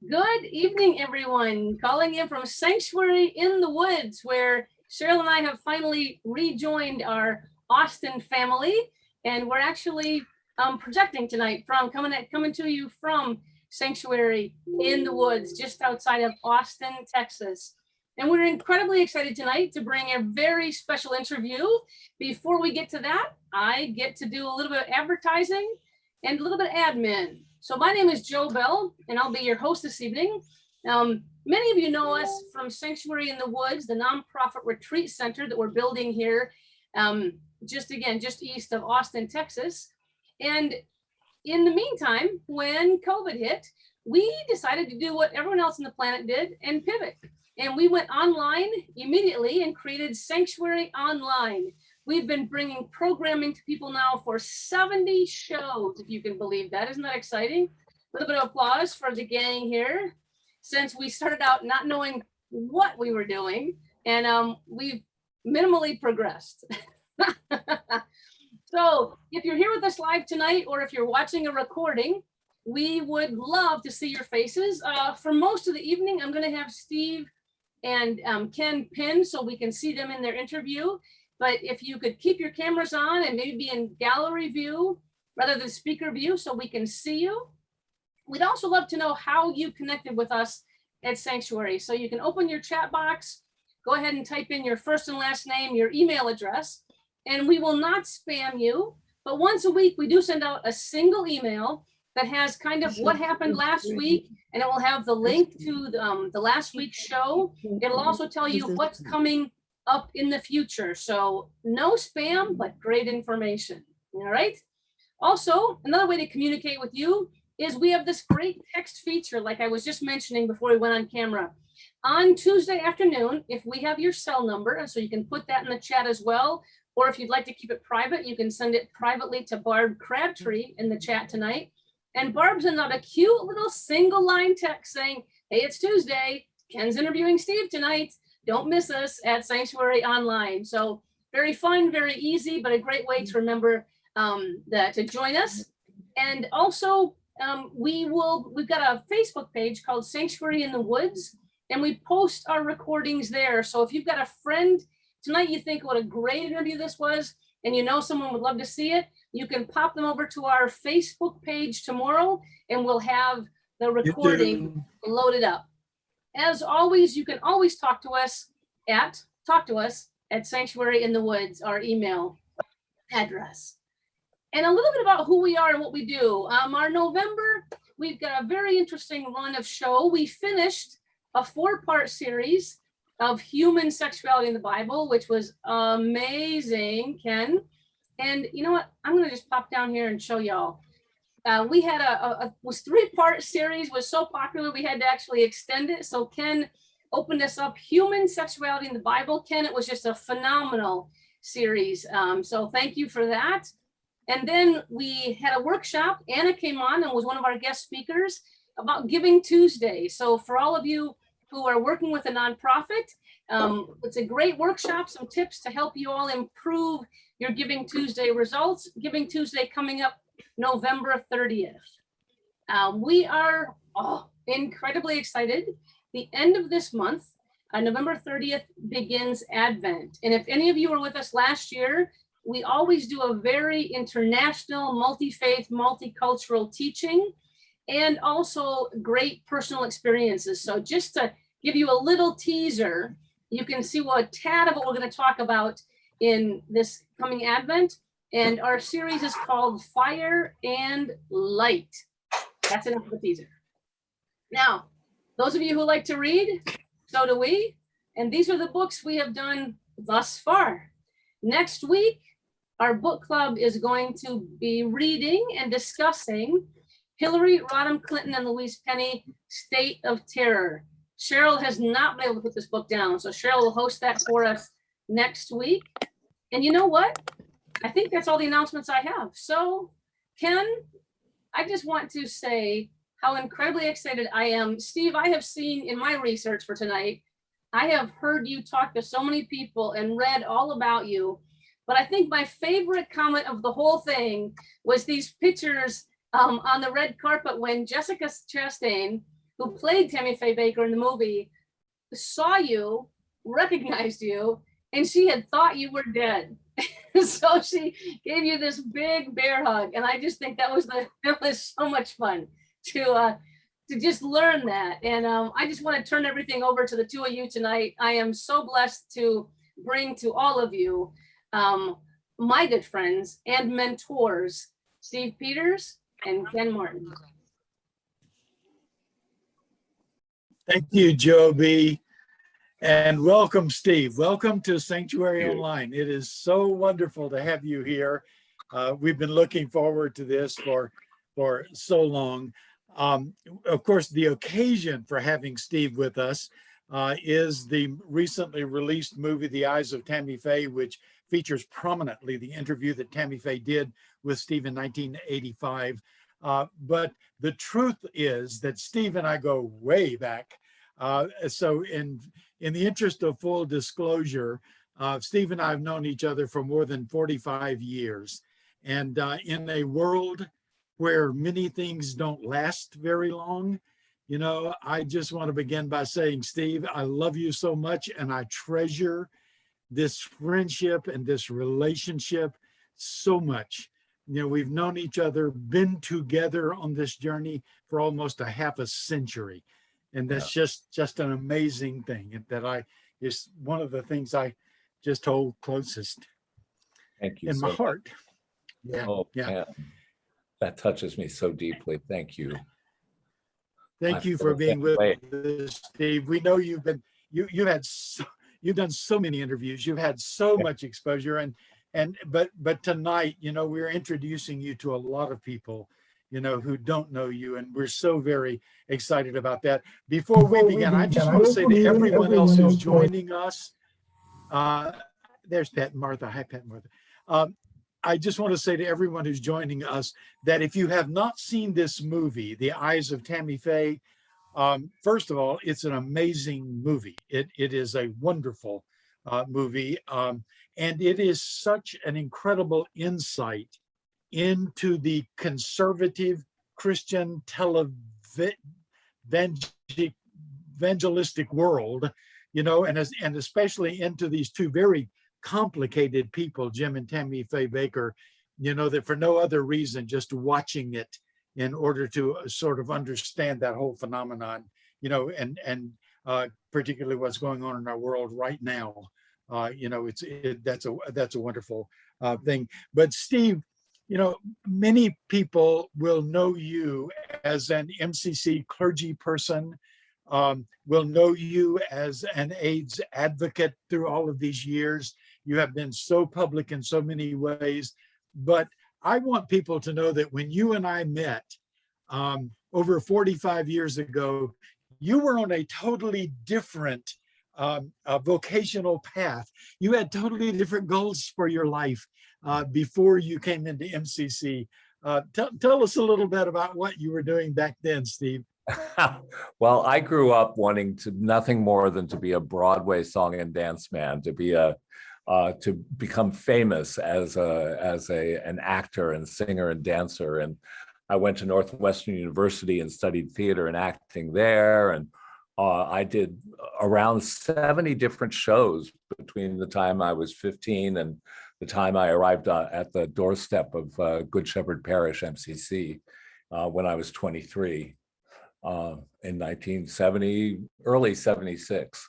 Good evening, everyone. Calling in from Sanctuary in the Woods, where Cheryl and I have finally rejoined our Austin family, and we're actually projecting tonight from coming to you from Sanctuary in the Woods, just outside of Austin, Texas. And we're incredibly excited tonight to bring a very special interview. Before we get to that, I get to do a little bit of advertising and a little bit of admin. So my name is Jo Bell, and I'll be your host this evening. Many of you know us from Sanctuary in the Woods, the nonprofit retreat center that we're building here, just east of Austin, Texas. And in the meantime, when COVID hit, we decided to do what everyone else on the planet did and pivot. And we went online immediately and created SanctuaryOnline. We've been bringing programming to people now for 70 shows, if you can believe that. Isn't that exciting? A little bit of applause for the gang here, since we started out not knowing what we were doing, and we've minimally progressed. So if you're here with us live tonight, or if you're watching a recording, we would love to see your faces. For most of the evening, I'm going to have Steve and Ken pin so we can see them in their interview. But if you could keep your cameras on and maybe be in gallery view rather than speaker view so we can see you. We'd also love to know how you connected with us at Sanctuary. So you can open your chat box, go ahead and type in your first and last name, your email address, and we will not spam you. But once a week, we do send out a single email that has kind of what happened last week, and it will have the link to the last week's show. It'll also tell you what's coming up in the future. So no spam, but great information. All right. Also, another way to communicate with you is we have this great text feature, like I was just mentioning before we went on camera. On Tuesday afternoon, if we have your cell number, so you can put that in the chat as well, or if you'd like to keep it private, you can send it privately to Barb Crabtree in the chat tonight. And Barb sends out a cute little single line text saying, hey, it's Tuesday. Ken's interviewing Steve tonight. Don't miss us at SanctuaryOnline. So very fun, very easy, but a great way to remember to join us. And also, we've got a Facebook page called Sanctuary in the Woods, and we post our recordings there. So if you've got a friend tonight, you think what a great interview this was, and you know someone would love to see it, you can pop them over to our Facebook page tomorrow, and we'll have the recording loaded up. As always, you can always talk to us at Sanctuary in the Woods, our email address. And a little bit about who we are and what we do. Our November, we've got a very interesting run of show. We finished a 4-part series of human sexuality in the Bible, which was amazing, Ken. And you know what? I'm going to just pop down here and show y'all. We had a 3-part series, was so popular we had to actually extend it. So Ken opened us up, human sexuality in the Bible. Ken, it was just a phenomenal series. So thank you for that. And then we had a workshop. Anna came on and was one of our guest speakers about Giving Tuesday. So for all of you who are working with a nonprofit, it's a great workshop, some tips to help you all improve your Giving Tuesday results. Giving Tuesday coming up November 30th. We are incredibly excited. The end of this month, November 30th, begins Advent. And if any of you were with us last year, we always do a very international, multi-faith, multicultural teaching, and also great personal experiences. So just to give you a little teaser, you can see a tad of what we're going to talk about in this coming Advent. And our series is called Fire and Light. That's enough of a teaser. Now, those of you who like to read, so do we. And these are the books we have done thus far. Next week, our book club is going to be reading and discussing Hillary Rodham Clinton and Louise Penny, State of Terror. Cheryl has not been able to put this book down, so Cheryl will host that for us next week. And you know what? I think that's all the announcements I have. So, Ken, I just want to say how incredibly excited I am. Steve, I have seen in my research for tonight, I have heard you talk to so many people and read all about you. But I think my favorite comment of the whole thing was these pictures on the red carpet when Jessica Chastain, who played Tammy Faye Baker in the movie, saw you, recognized you, and she had thought you were dead. So she gave you this big bear hug, and I just think that was so much fun to just learn that. And I just want to turn everything over to the two of you tonight. I am so blessed to bring to all of you my good friends and mentors, Steve Pieters and Ken Martin. Thank you, Joe B. And welcome, Steve. Welcome to Sanctuary Online. It is so wonderful to have you here. We've been looking forward to this for so long. Of course, the occasion for having Steve with us is the recently released movie, The Eyes of Tammy Faye, which features prominently the interview that Tammy Faye did with Steve in 1985. But the truth is that Steve and I go way back. So in the interest of full disclosure, Steve and I have known each other for more than 45 years. And in a world where many things don't last very long, you know, I just want to begin by saying, Steve, I love you so much, and I treasure this friendship and this relationship so much. You know, we've known each other, been together on this journey for almost a half a century. And that's just an amazing thing that is one of the things I just hold closest Thank you in so my heart. much. Yeah, Oh, yeah. man. That touches me so deeply. Thank you. Thank I you feel for the being same with way. us, Steve. We know you've done so many interviews. You've had so much exposure, but tonight, you know, we're introducing you to a lot of people, you know, who don't know you, and we're so very excited about that. Before we begin, I just want to say to everyone else who's joining us, there's Pat and Martha. Hi, Pat and Martha. I just want to say to everyone who's joining us that if you have not seen this movie, The Eyes of Tammy Faye, first of all, it's an amazing movie. It is a wonderful movie, and it is such an incredible insight into the conservative Christian evangelistic world, you know, and especially into these two very complicated people, Jim and Tammy Faye Baker, you know, that for no other reason, just watching it in order to sort of understand that whole phenomenon, you know, and particularly what's going on in our world right now. You know, that's a wonderful thing. But Steve, you know, many people will know you as an MCC clergy person, will know you as an AIDS advocate through all of these years. You have been so public in so many ways, but I want people to know that when you and I met over 45 years ago, you were on a totally different vocational path. You had totally different goals for your life before you came into MCC. Tell us a little bit about what you were doing back then, Steve. Well, I grew up wanting nothing more than to be a Broadway song and dance man, to become famous as an actor and singer and dancer. And I went to Northwestern University and studied theater and acting there. And I did around 70 different shows between the time I was 15 and the time I arrived at the doorstep of Good Shepherd Parish, MCC, when I was 23 in 1970, early 76.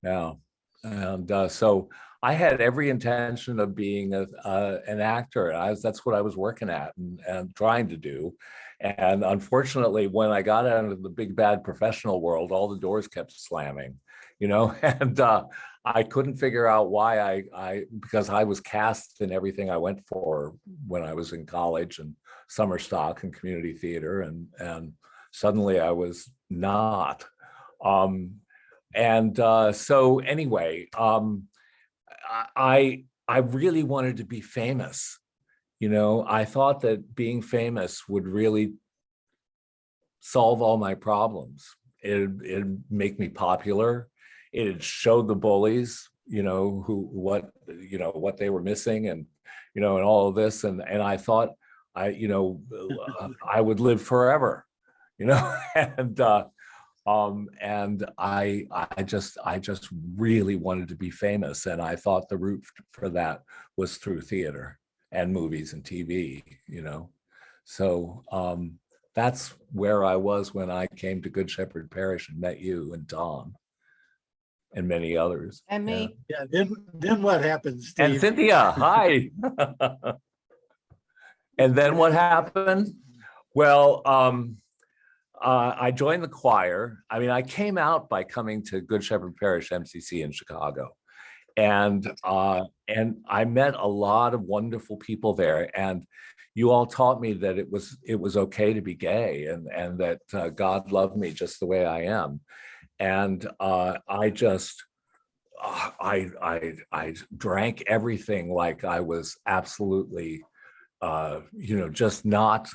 Now, and so I had every intention of being an actor. That's what I was working at and trying to do. And unfortunately, when I got out of the big bad professional world, all the doors kept slamming, you know, and I couldn't figure out why because I was cast in everything I went for when I was in college and summer stock and community theater, and suddenly I was not. So anyway, I really wanted to be famous. You know, I thought that being famous would really solve all my problems. It'd make me popular. It'd show the bullies, you know, what they were missing, and, you know, and all of this. And I thought I would live forever, you know, and And I just really wanted to be famous, and I thought the route for that was through theater and movies and TV, you know. So that's where I was when I came to Good Shepherd Parish and met you and Tom and many others. And me. Yeah, then what happened, And Steve? Cynthia, hi. And then what happened? Well, I joined the choir. I mean, I came out by coming to Good Shepherd Parish MCC in Chicago, and I met a lot of wonderful people there. And you all taught me that it was okay to be gay, and that God loved me just the way I am. And I just I drank everything like I was absolutely just not.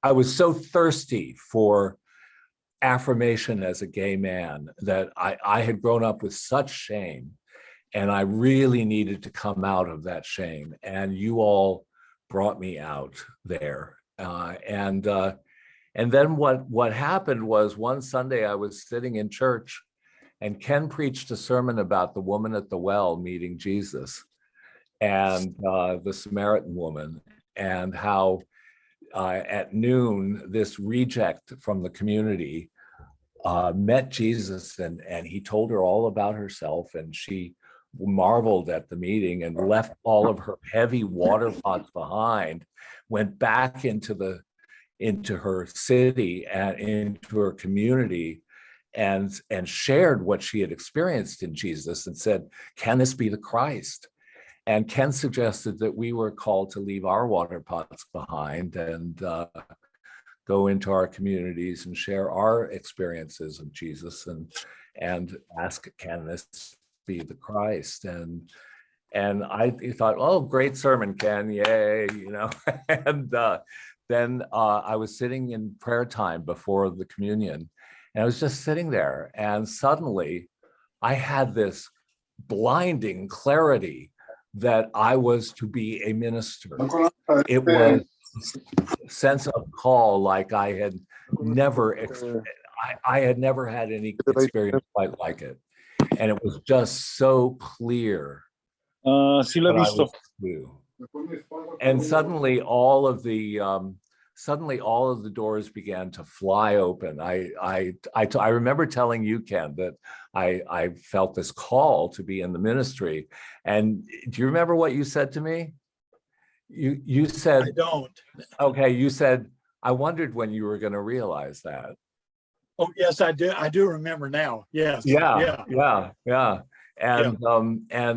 I was so thirsty for affirmation as a gay man that I had grown up with such shame, and I really needed to come out of that shame. And you all brought me out there. And then what happened was, one Sunday I was sitting in church, and Ken preached a sermon about the woman at the well meeting Jesus, and the Samaritan woman, and how at noon this reject from the community met Jesus, and he told her all about herself, and she marveled at the meeting and left all of her heavy water pots behind, went back into her city and into her community, and shared what she had experienced in Jesus, and said, "Can this be the Christ?" And Ken suggested that we were called to leave our water pots behind and go into our communities and share our experiences of Jesus, and ask, "Can this be the Christ?" And I thought, "Oh, great sermon, Ken, yay!" And then I was sitting in prayer time before the communion, and I was just sitting there, and suddenly I had this blinding clarity that I was to be a minister. It was a sense of call like I had never I had never had any experience quite like it. And it was just so clear Sì, l'ho what I visto. was to do. And suddenly all of the doors began to fly open. I remember telling you, Ken, that I felt this call to be in the ministry. And do you remember what you said to me? You said, I don't. okay, you said, "I wondered when you were going to realize that." Oh, yes, I do. I do remember now. Yes. Yeah. And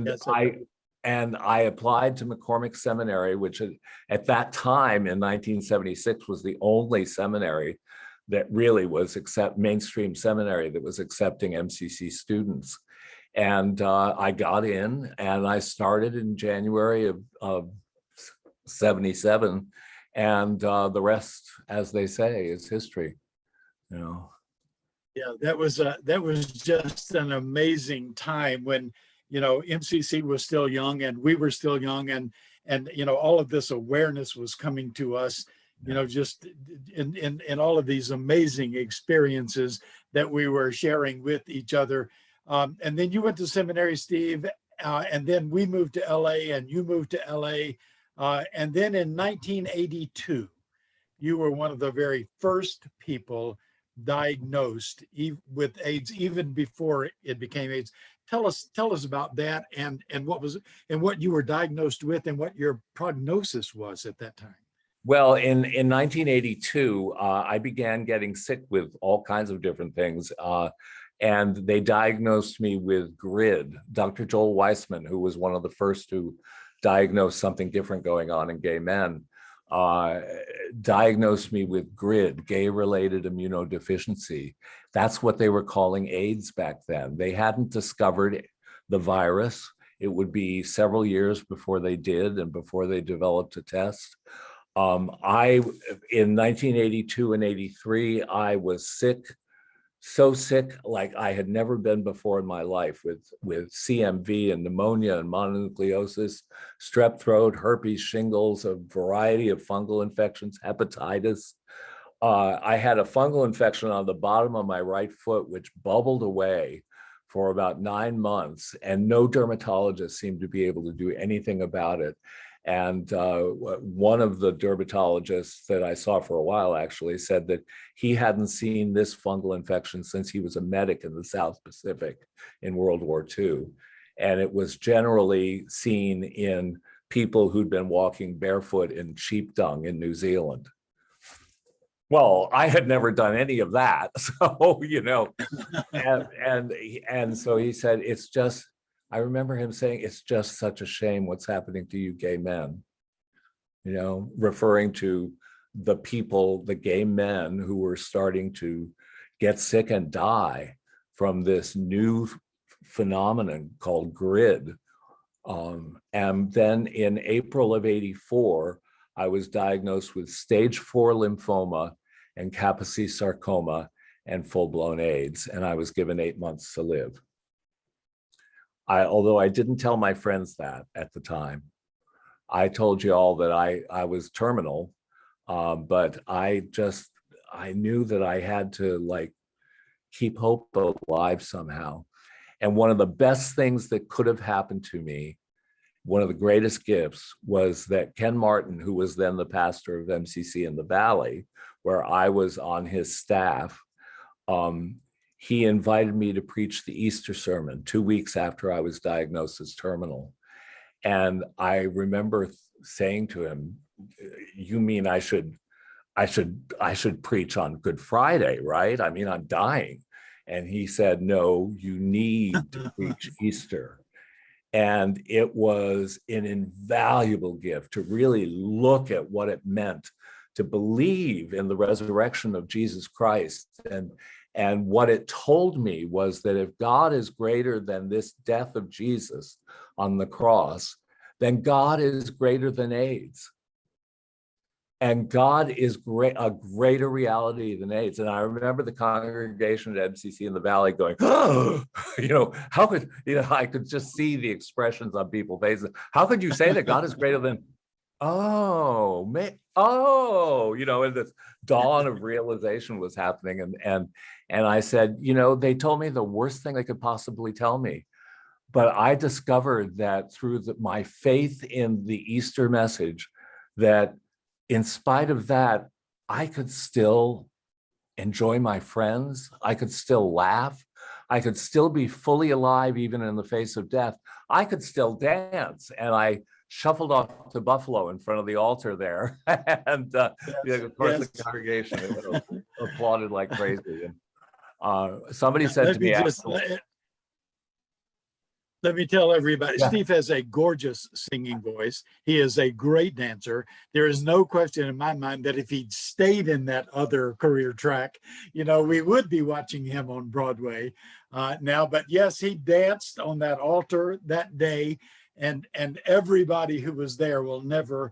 Yes, I I applied to McCormick Seminary, which at that time in 1976 was the only seminary that really was mainstream seminary that was accepting MCC students. And I got in, and I started in January of 77, and the rest, as they say, is history. Yeah, that was just an amazing time when, MCC was still young and we were still young, and all of this awareness was coming to us, just in all of these amazing experiences that we were sharing with each other. And then you went to seminary, Steve, and then we moved to LA, and you moved to LA. And then in 1982, you were one of the very first people diagnosed with AIDS, even before it became AIDS. Tell us about that, and what you were diagnosed with, and what your prognosis was at that time. Well, in 1982, I began getting sick with all kinds of different things. And they diagnosed me with GRID. Dr. Joel Weissman, who was one of the first to diagnose something different going on in gay men, diagnosed me with GRID, gay-related immunodeficiency. That's what they were calling AIDS back then. They hadn't discovered the virus. It would be several years before they did, and before they developed a test. In 1982 and 83, I was sick, so sick like I had never been before in my life, with CMV and pneumonia and mononucleosis, strep throat, herpes, shingles, a variety of fungal infections, hepatitis. I had a fungal infection on the bottom of my right foot, which bubbled away for about 9 months, and no dermatologist seemed to be able to do anything about it. And one of the dermatologists that I saw for a while actually said that he hadn't seen this fungal infection since he was a medic in the South Pacific in World War II. And it was generally seen in people who'd been walking barefoot in sheep dung in New Zealand. Well, I had never done any of that. So, and so he said, it's just, I remember him saying, it's just such a shame what's happening to you gay men, referring to the people, the gay men who were starting to get sick and die from this new phenomenon called GRID. And then in April of '84, I was diagnosed with stage 4 lymphoma and Kaposi sarcoma and full-blown AIDS, and I was given 8 months to live. Although I didn't tell my friends that at the time. I told you all that I was terminal, but I knew that I had to keep hope alive somehow. And one of the best things that could have happened to me, one of the greatest gifts, was that Ken Martin, who was then the pastor of MCC in the Valley, where I was on his staff, he invited me to preach the Easter sermon 2 weeks after I was diagnosed as terminal. And I remember saying to him, you mean I should preach on Good Friday, right? I mean, I'm dying. And he said, no, you need to preach Easter. And it was an invaluable gift to really look at what it meant to believe in the resurrection of Jesus Christ. And what it told me was that if God is greater than this death of Jesus on the cross, then God is greater than AIDS. And God is a greater reality than AIDS. And I remember the congregation at MCC in the Valley going, oh, how could, I could just see the expressions on people's faces. How could you say that God is greater than, and this dawn of realization was happening. And I said, they told me the worst thing they could possibly tell me. But I discovered that through my faith in the Easter message, that in spite of that, I could still enjoy my friends. I could still laugh. I could still be fully alive, even in the face of death. I could still dance. And I shuffled off to Buffalo in front of the altar there. And of course, the congregation applauded like crazy. And somebody said to me, let me tell everybody, Yeah. Steve has a gorgeous singing voice. He is a great dancer. There is no question in my mind that if he'd stayed in that other career track, we would be watching him on Broadway now. But yes, he danced on that altar that day, and everybody who was there will never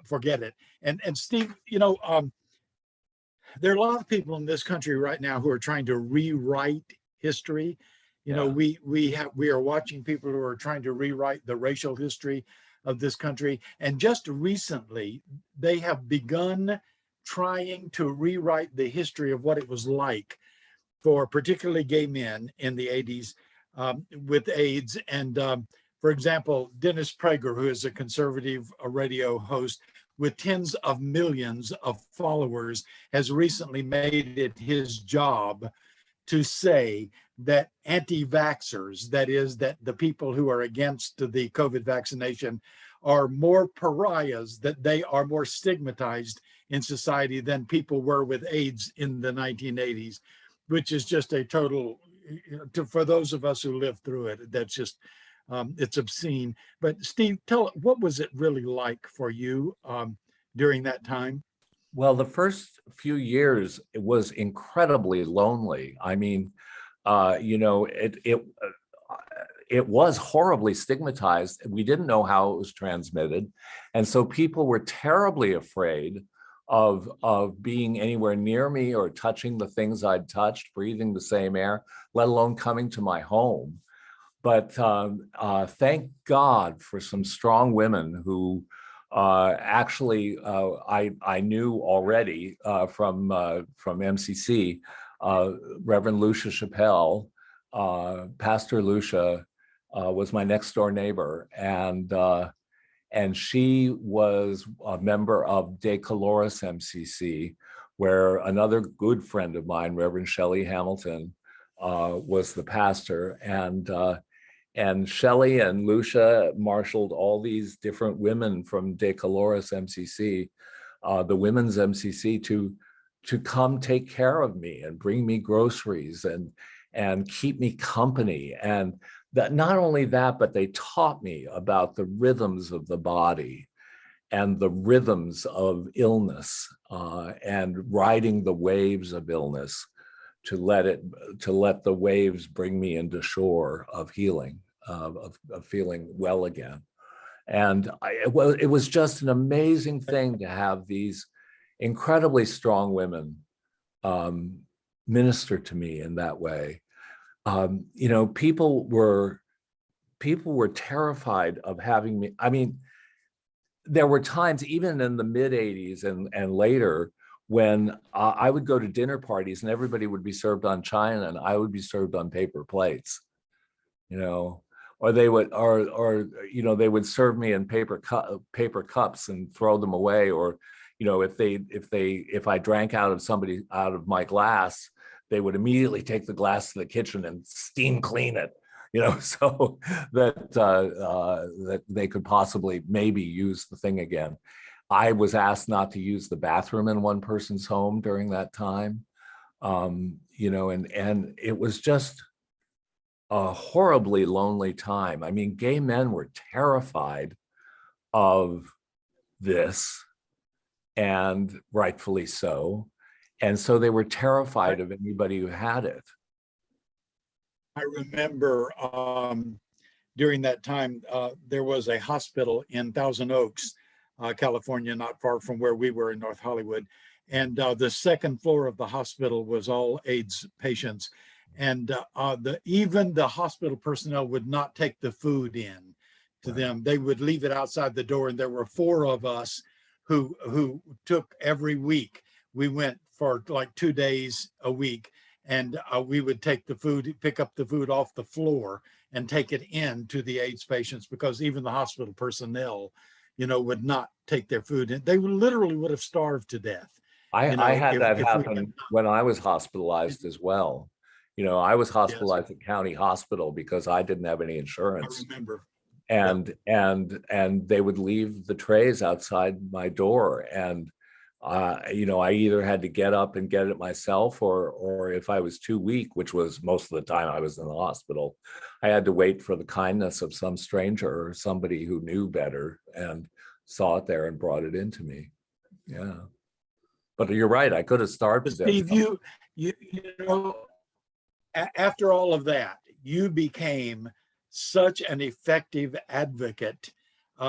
forget it. And Steve, there are a lot of people in this country right now who are trying to rewrite history. We are watching people who are trying to rewrite the racial history of this country. And just recently, they have begun trying to rewrite the history of what it was like for particularly gay men in the 80s with AIDS. And for example, Dennis Prager, who is a conservative radio host with tens of millions of followers, has recently made it his job to say that anti-vaxxers, that is, that the people who are against the COVID vaccination, are more pariahs, that they are more stigmatized in society than people were with AIDS in the 1980s, which is just a total, for those of us who lived through it, that's just, it's obscene. But Steve, what was it really like for you during that time? Well, the first few years, it was incredibly lonely. I mean, it was horribly stigmatized. We didn't know how it was transmitted. And so people were terribly afraid of being anywhere near me or touching the things I'd touched, breathing the same air, let alone coming to my home. But thank God for some strong women who Actually, I knew already from MCC, Reverend Lucia Chappelle, Pastor Lucia was my next door neighbor, and she was a member of De Caloris MCC, where another good friend of mine, Reverend Shelley Hamilton, was the pastor. And Shelley and Lucia marshaled all these different women from De Caloris MCC, the women's MCC, to come take care of me and bring me groceries and keep me company. And that, not only that, but they taught me about the rhythms of the body and the rhythms of illness, and riding the waves of illness to let the waves bring me into shore of healing, of feeling well again. And it was just an amazing thing to have these incredibly strong women minister to me in that way. You know, people were terrified of having me. I mean, there were times even in the mid 80s and later when I would go to dinner parties and everybody would be served on china and I would be served on paper plates, you know, or they would, you know, they would serve me in paper cups and throw them away. Or, you know, if I drank out of my glass, they would immediately take the glass to the kitchen and steam clean it, you know, so that they could possibly maybe use the thing again. I was asked not to use the bathroom in one person's home during that time, you know, and it was just a horribly lonely time. I mean, gay men were terrified of this, and rightfully so. And so they were terrified of anybody who had it. I remember during that time, there was a hospital in Thousand Oaks, California, not far from where we were in North Hollywood. And the second floor of the hospital was all AIDS patients. And even the hospital personnel would not take the food in to them. They would leave it outside the door. And there were 4 of us who took every week. We went for like 2 days a week, and we would take the food, pick up the food off the floor and take it in to the AIDS patients, because even the hospital personnel, you know, would not take their food in. They literally would have starved to death. I had that happen when I was hospitalized as well. You know, I was hospitalized at County Hospital because I didn't have any insurance. I remember. And they would leave the trays outside my door, and you know, I either had to get up and get it myself, or if I was too weak, which was most of the time I was in the hospital, I had to wait for the kindness of some stranger or somebody who knew better and saw it there and brought it into me. Yeah. But you're right, I could have starved to death. Steve, you know, after all of that, you became such an effective advocate.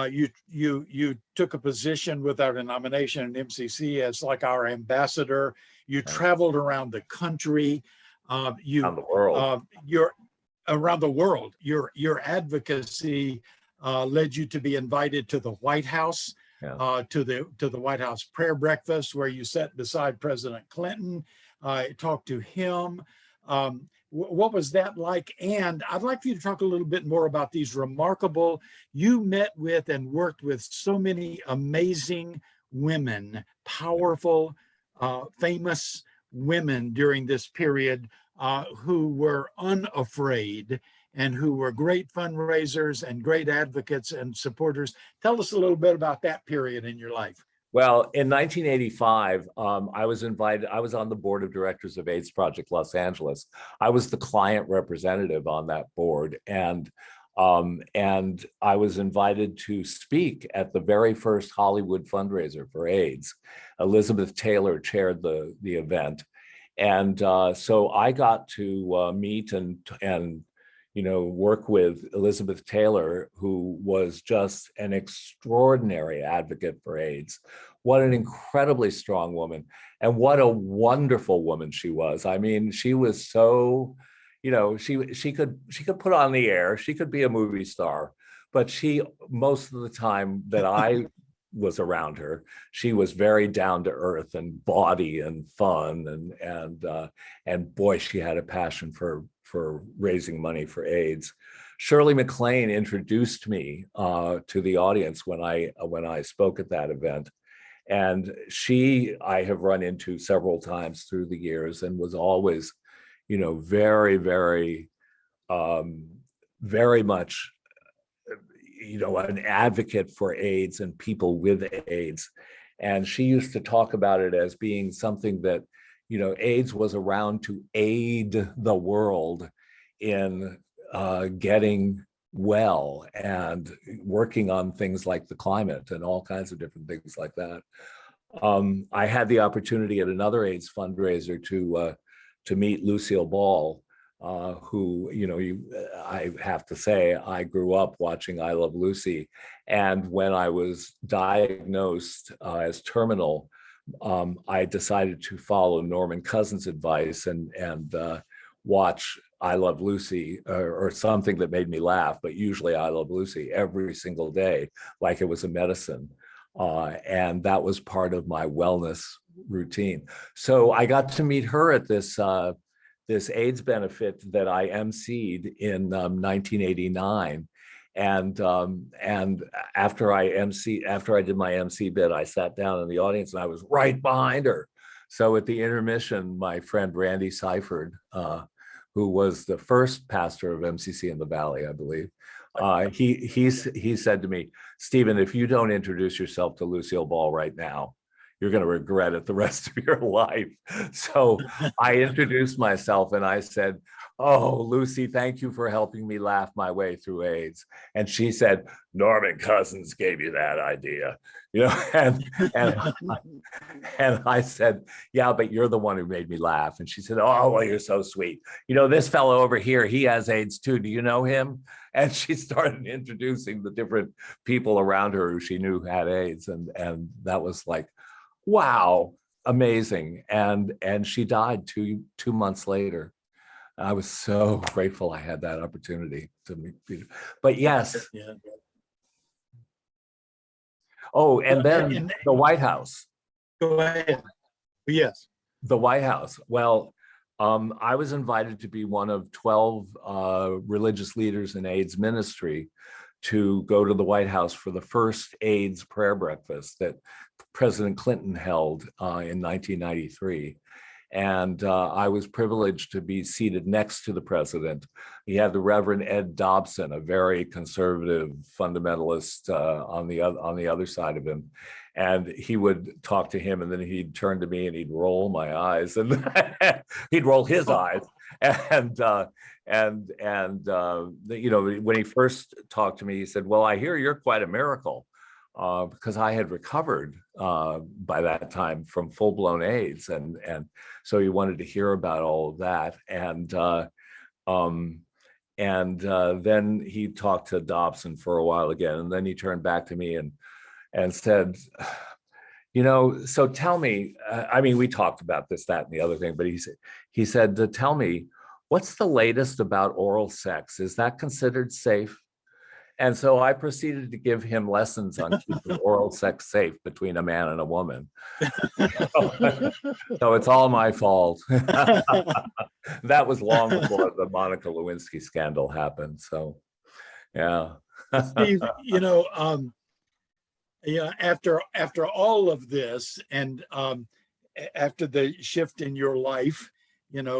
You took a position with our denomination in MCC as like our ambassador. You traveled around the country. Around the world. You're around the world. Your advocacy led you to be invited to the White House, to the White House prayer breakfast, where you sat beside President Clinton, talked to him. What was that like? And I'd like for you to talk a little bit more about these remarkable, you met with and worked with so many amazing women, powerful, famous women during this period, who were unafraid and who were great fundraisers and great advocates and supporters. Tell us a little bit about that period in your life. Well, in 1985, I was invited. I was on the board of directors of AIDS Project Los Angeles. I was the client representative on that board, and I was invited to speak at the very first Hollywood fundraiser for AIDS. Elizabeth Taylor chaired the event, and so I got to meet and you know, work with Elizabeth Taylor, who was just an extraordinary advocate for AIDS. What an incredibly strong woman, and what a wonderful woman she was. I mean, she was so, you know, she could put on the air, she could be a movie star, but she, most of the time that I was around her. She was very down to earth and bawdy and fun, and boy, she had a passion for raising money for AIDS. Shirley MacLaine introduced me to the audience when I spoke at that event, and I have run into several times through the years, and was always, very, very, very much, an advocate for AIDS and people with AIDS. And she used to talk about it as being something that, AIDS was around to aid the world in getting well and working on things like the climate and all kinds of different things like that. I had the opportunity at another AIDS fundraiser to meet Lucille Ball, who, I have to say, I grew up watching I Love Lucy. And when I was diagnosed as terminal, I decided to follow Norman Cousins' advice and watch I Love Lucy or something that made me laugh, but usually I Love Lucy every single day, like it was a medicine. And that was part of my wellness routine. So I got to meet her at this AIDS benefit that I emceed in 1989. And after I did my MC bit, I sat down in the audience and I was right behind her. So at the intermission, my friend Randy Seifert, who was the first pastor of MCC in the Valley, I believe, he said to me, "Stephen, if you don't introduce yourself to Lucille Ball right now, you're going to regret it the rest of your life." So I introduced myself and I said, "Oh, Lucy, thank you for helping me laugh my way through AIDS." And she said, "Norman Cousins gave you that idea." And I said, "Yeah, but you're the one who made me laugh." And she said, "Oh, well, you're so sweet. This fellow over here, he has AIDS too. Do you know him?" And she started introducing the different people around her who she knew had AIDS. And that was like, wow, amazing. And she died two months later. I was so grateful I had that opportunity to meet Peter. But yes. Yeah. Oh, and then the White House. Go ahead. Yes. The White House. Well, I was invited to be one of 12 religious leaders in AIDS ministry to go to the White House for the first AIDS prayer breakfast that President Clinton held in 1993. And I was privileged to be seated next to the president. He had the Reverend Ed Dobson, a very conservative fundamentalist, on the other side of him. And he would talk to him, and then he'd turn to me and he'd roll my eyes, and he'd roll his eyes. And when he first talked to me, he said, "Well, I hear you're quite a miracle," because I had recovered by that time from full-blown AIDS, and so he wanted to hear about all of that. And then he talked to Dobson for a while again, and then he turned back to me and said, "So tell me," we talked about this, that, and the other thing, but he said, "Tell me, what's the latest about oral sex? Is that considered safe?" And so I proceeded to give him lessons on keeping oral sex safe between a man and a woman. So it's all my fault. That was long before the Monica Lewinsky scandal happened. So, yeah. Steve, after all of this, and after the shift in your life,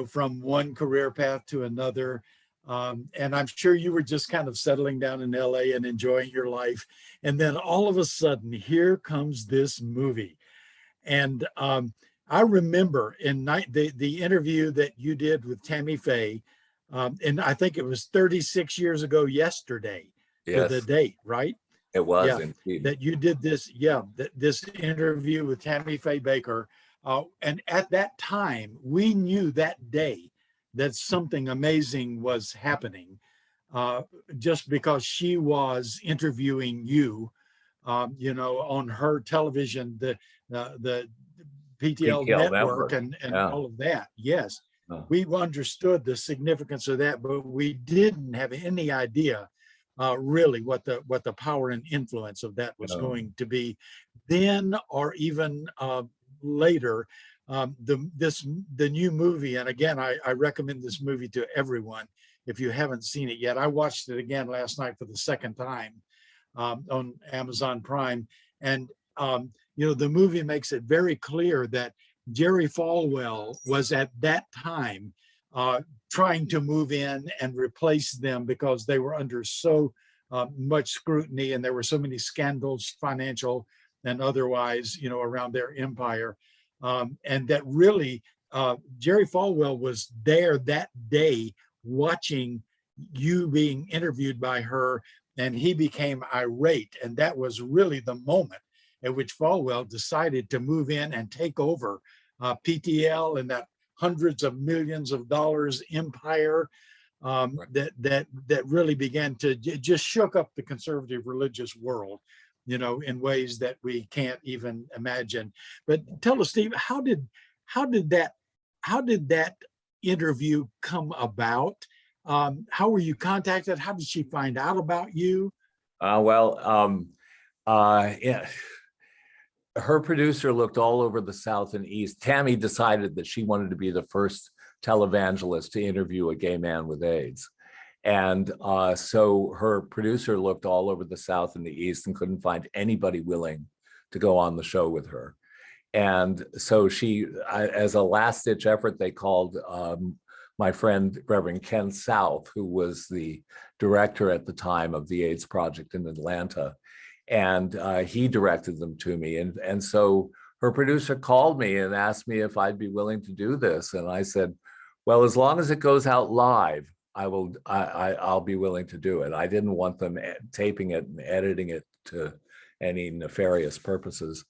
from one career path to another, and I'm sure you were just kind of settling down in LA and enjoying your life. And then all of a sudden, here comes this movie. And I remember in the interview that you did with Tammy Faye, and I think it was 36 years ago yesterday, Yes, to the date, right? it was, Yeah, indeed. that you did this, this interview with Tammy Faye Baker. And at that time, we knew that day that something amazing was happening, just because she was interviewing you, on her television, the PTL network and yeah. all of that. Yes, Oh. we understood the significance of that, but we didn't have any idea really what the power and influence of that was going to be then, or even later. The new movie, and again, I recommend this movie to everyone if you haven't seen it yet. I watched it again last night for the second time on Amazon Prime, and the movie makes it very clear that Jerry Falwell was at that time trying to move in and replace them because they were under so much scrutiny, and there were so many scandals, financial and otherwise, around their empire. And that really, Jerry Falwell was there that day watching you being interviewed by her, and he became irate. And that was really the moment at which Falwell decided to move in and take over PTL and that hundreds of millions of dollars empire that really began to just shook up the conservative religious world, in ways that we can't even imagine. But tell us, Steve, how did that interview come about? How were you contacted? How did she find out about you? Yeah. Her producer looked all over the South and East. Tammy decided that she wanted to be the first televangelist to interview a gay man with AIDS. And so her producer looked all over the South and the East and couldn't find anybody willing to go on the show with her. And so she, as a last-ditch effort, they called my friend, Reverend Ken South, who was the director at the time of the AIDS Project in Atlanta. And he directed them to me. And so her producer called me and asked me if I'd be willing to do this. And I said, well, as long as it goes out live, I'll be willing to do it. I didn't want them taping it and editing it to any nefarious purposes.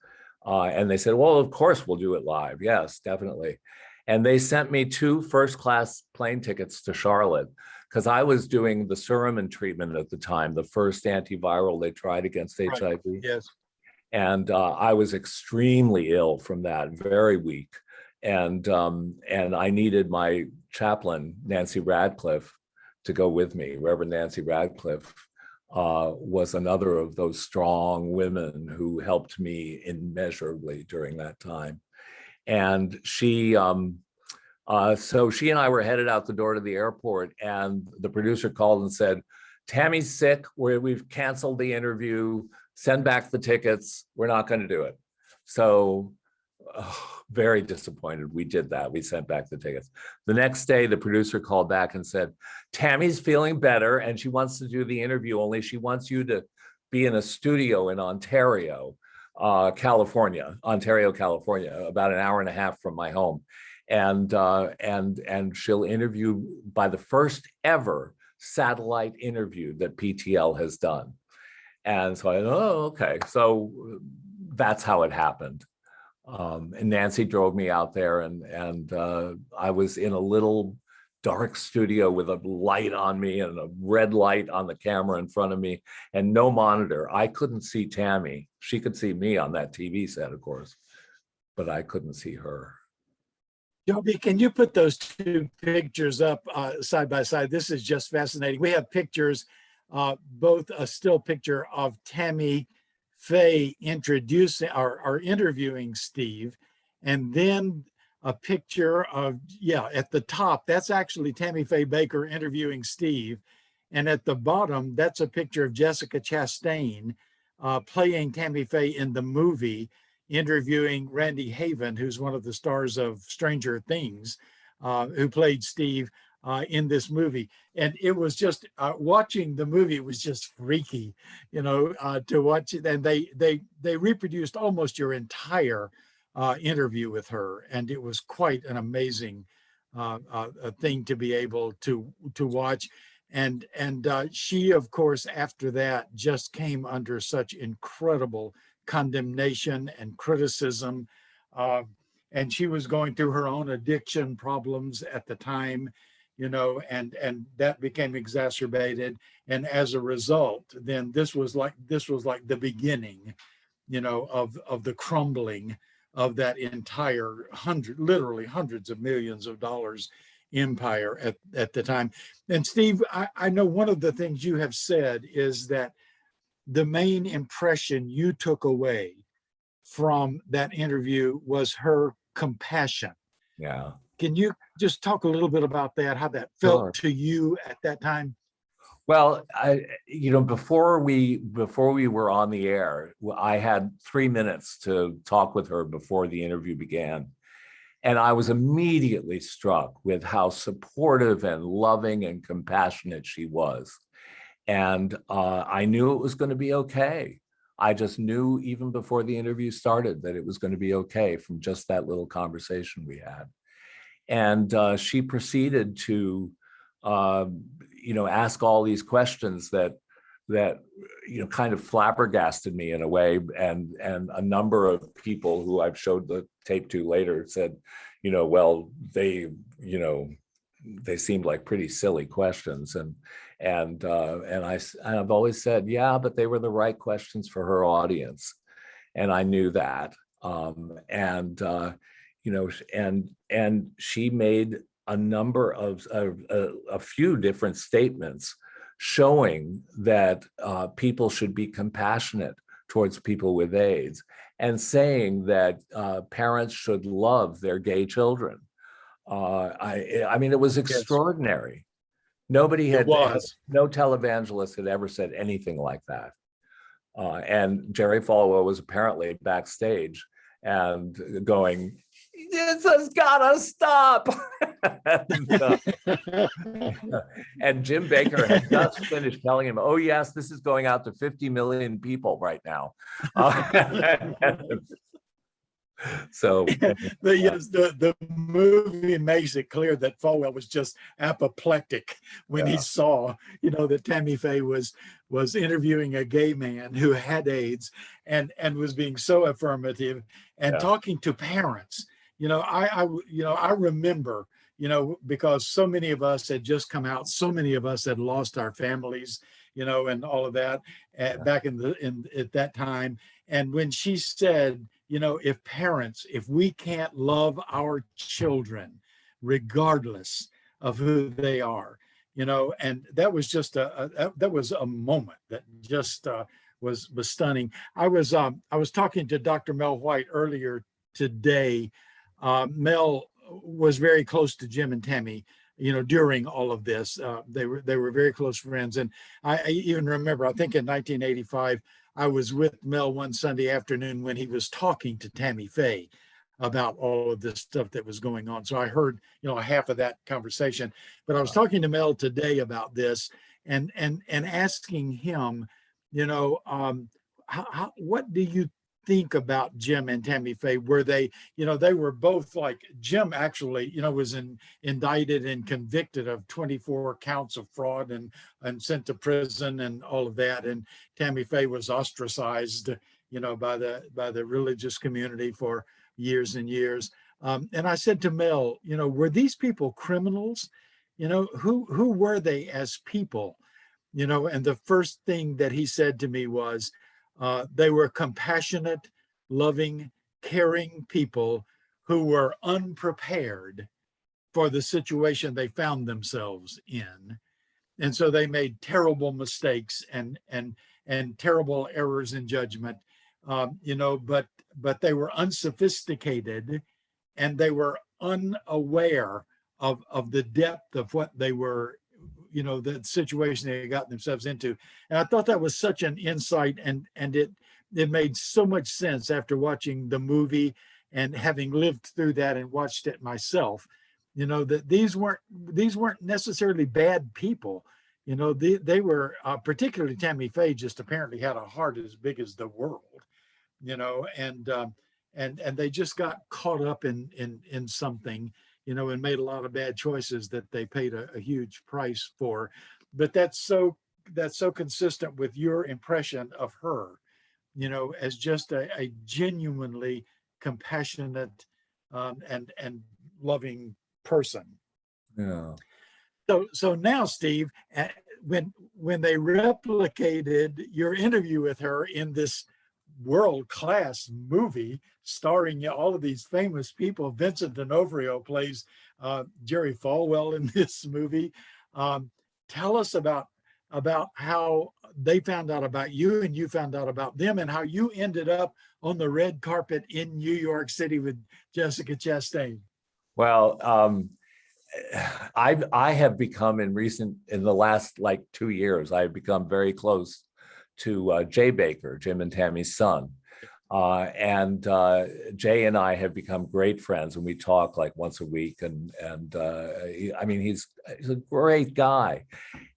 And they said, well, of course we'll do it live. Yes, definitely. And they sent me 2 first-class plane tickets to Charlotte because I was doing the Suramin treatment at the time, the first antiviral they tried against HIV. Yes. And I was extremely ill from that, very weak. And I needed my chaplain, Nancy Radcliffe, to go with me. Reverend Nancy Radcliffe was another of those strong women who helped me immeasurably during that time. And so she and I were headed out the door to the airport, and the producer called and said, Tammy's sick, we've canceled the interview, send back the tickets, we're not going to do it. So very disappointed. We did that. We sent back the tickets. The next day, the producer called back and said, Tammy's feeling better and she wants to do the interview, only she wants you to be in a studio in Ontario, California, about an hour and a half from my home. And she'll interview by the first ever satellite interview that PTL has done. And so I thought, oh, okay. So that's how it happened. And Nancy drove me out there, and I was in a little dark studio with a light on me and a red light on the camera in front of me and no monitor. I couldn't see Tammy. She could see me on that TV set, of course, but I couldn't see her. Joby, can you put those 2 pictures up side by side? This is just fascinating. We have pictures, both a still picture of Tammy Faye introducing or interviewing Steve, and then a picture of, at the top, that's actually Tammy Faye Baker interviewing Steve. And at the bottom, that's a picture of Jessica Chastain playing Tammy Faye in the movie, interviewing Randy Haven, who's one of the stars of Stranger Things, who played Steve in this movie. And it was just watching the movie was just freaky, to watch it. And they reproduced almost your entire interview with her, and it was quite an amazing thing to be able to watch. And she, of course, after that, just came under such incredible condemnation and criticism. And she was going through her own addiction problems at the time, and that became exacerbated. And as a result, then this was like the beginning, of the crumbling of that entire literally hundreds of millions of dollars empire at the time. And Steve, I know one of the things you have said is that the main impression you took away from that interview was her compassion. Yeah. Can you just talk a little bit about that, how that Sure. felt to you at that time? Well, before we were on the air, I had 3 minutes to talk with her before the interview began. And I was immediately struck with how supportive and loving and compassionate she was. And I knew it was going to be okay. I just knew even before the interview started that it was going to be okay from just that little conversation we had. And she proceeded to, ask all these questions that kind of flabbergasted me in a way. And a number of people who I've showed the tape to later said, well, they seemed like pretty silly questions. And I've always said, yeah, but they were the right questions for her audience. And I knew that. And she made a number of a few different statements showing that people should be compassionate towards people with AIDS, and saying that parents should love their gay children. I mean, it was extraordinary. Nobody had, no televangelist had ever said anything like that. And Jerry Falwell was apparently backstage and going, "This has gotta stop." And Jim Baker had just finished telling him, "Oh yes, this is going out to 50 million people right now." So the movie makes it clear that Falwell was just apoplectic when he saw, that Tammy Faye was interviewing a gay man who had AIDS and was being so affirmative and talking to parents. I remember, because so many of us had just come out, so many of us had lost our families, and all of that back at that time. And when she said, if we can't love our children, regardless of who they are, and that was just that was a moment that just was stunning. I was talking to Dr. Mel White earlier today. Mel was very close to Jim and Tammy, during all of this. They were very close friends. And I even remember, I think in 1985, I was with Mel one Sunday afternoon when he was talking to Tammy Faye about all of this stuff that was going on. So I heard, half of that conversation. But I was talking to Mel today about this and asking him, what do you think about Jim and Tammy Faye? Were they, they were both like, Jim actually, was indicted and convicted of 24 counts of fraud and sent to prison and all of that. And Tammy Faye was ostracized, by the religious community for years and years. And I said to Mel, were these people criminals? Who were they as people? And the first thing that he said to me was, they were compassionate, loving, caring people who were unprepared for the situation they found themselves in. And so they made terrible mistakes and terrible errors in judgment, but they were unsophisticated and they were unaware of the depth of what they were, the situation they got themselves into. And I thought that was such an insight, and it made so much sense after watching the movie and having lived through that and watched it myself, that these weren't necessarily bad people. They were, particularly Tammy Faye, just apparently had a heart as big as the world, and they just got caught up in something, and made a lot of bad choices that they paid a huge price for. But that's so consistent with your impression of her, as just a genuinely compassionate and loving person. yeah. So now, Steve, when they replicated your interview with her in this world-class movie starring all of these famous people. Vincent D'Onofrio plays Jerry Falwell in this movie. Tell us about how they found out about you and you found out about them, and how you ended up on the red carpet in New York City with Jessica Chastain. Well, I have become in the last like 2 years, I've become very close to Jay Baker, Jim and Tammy's son. And Jay and I have become great friends, and we talk like once a week. I mean, he's a great guy.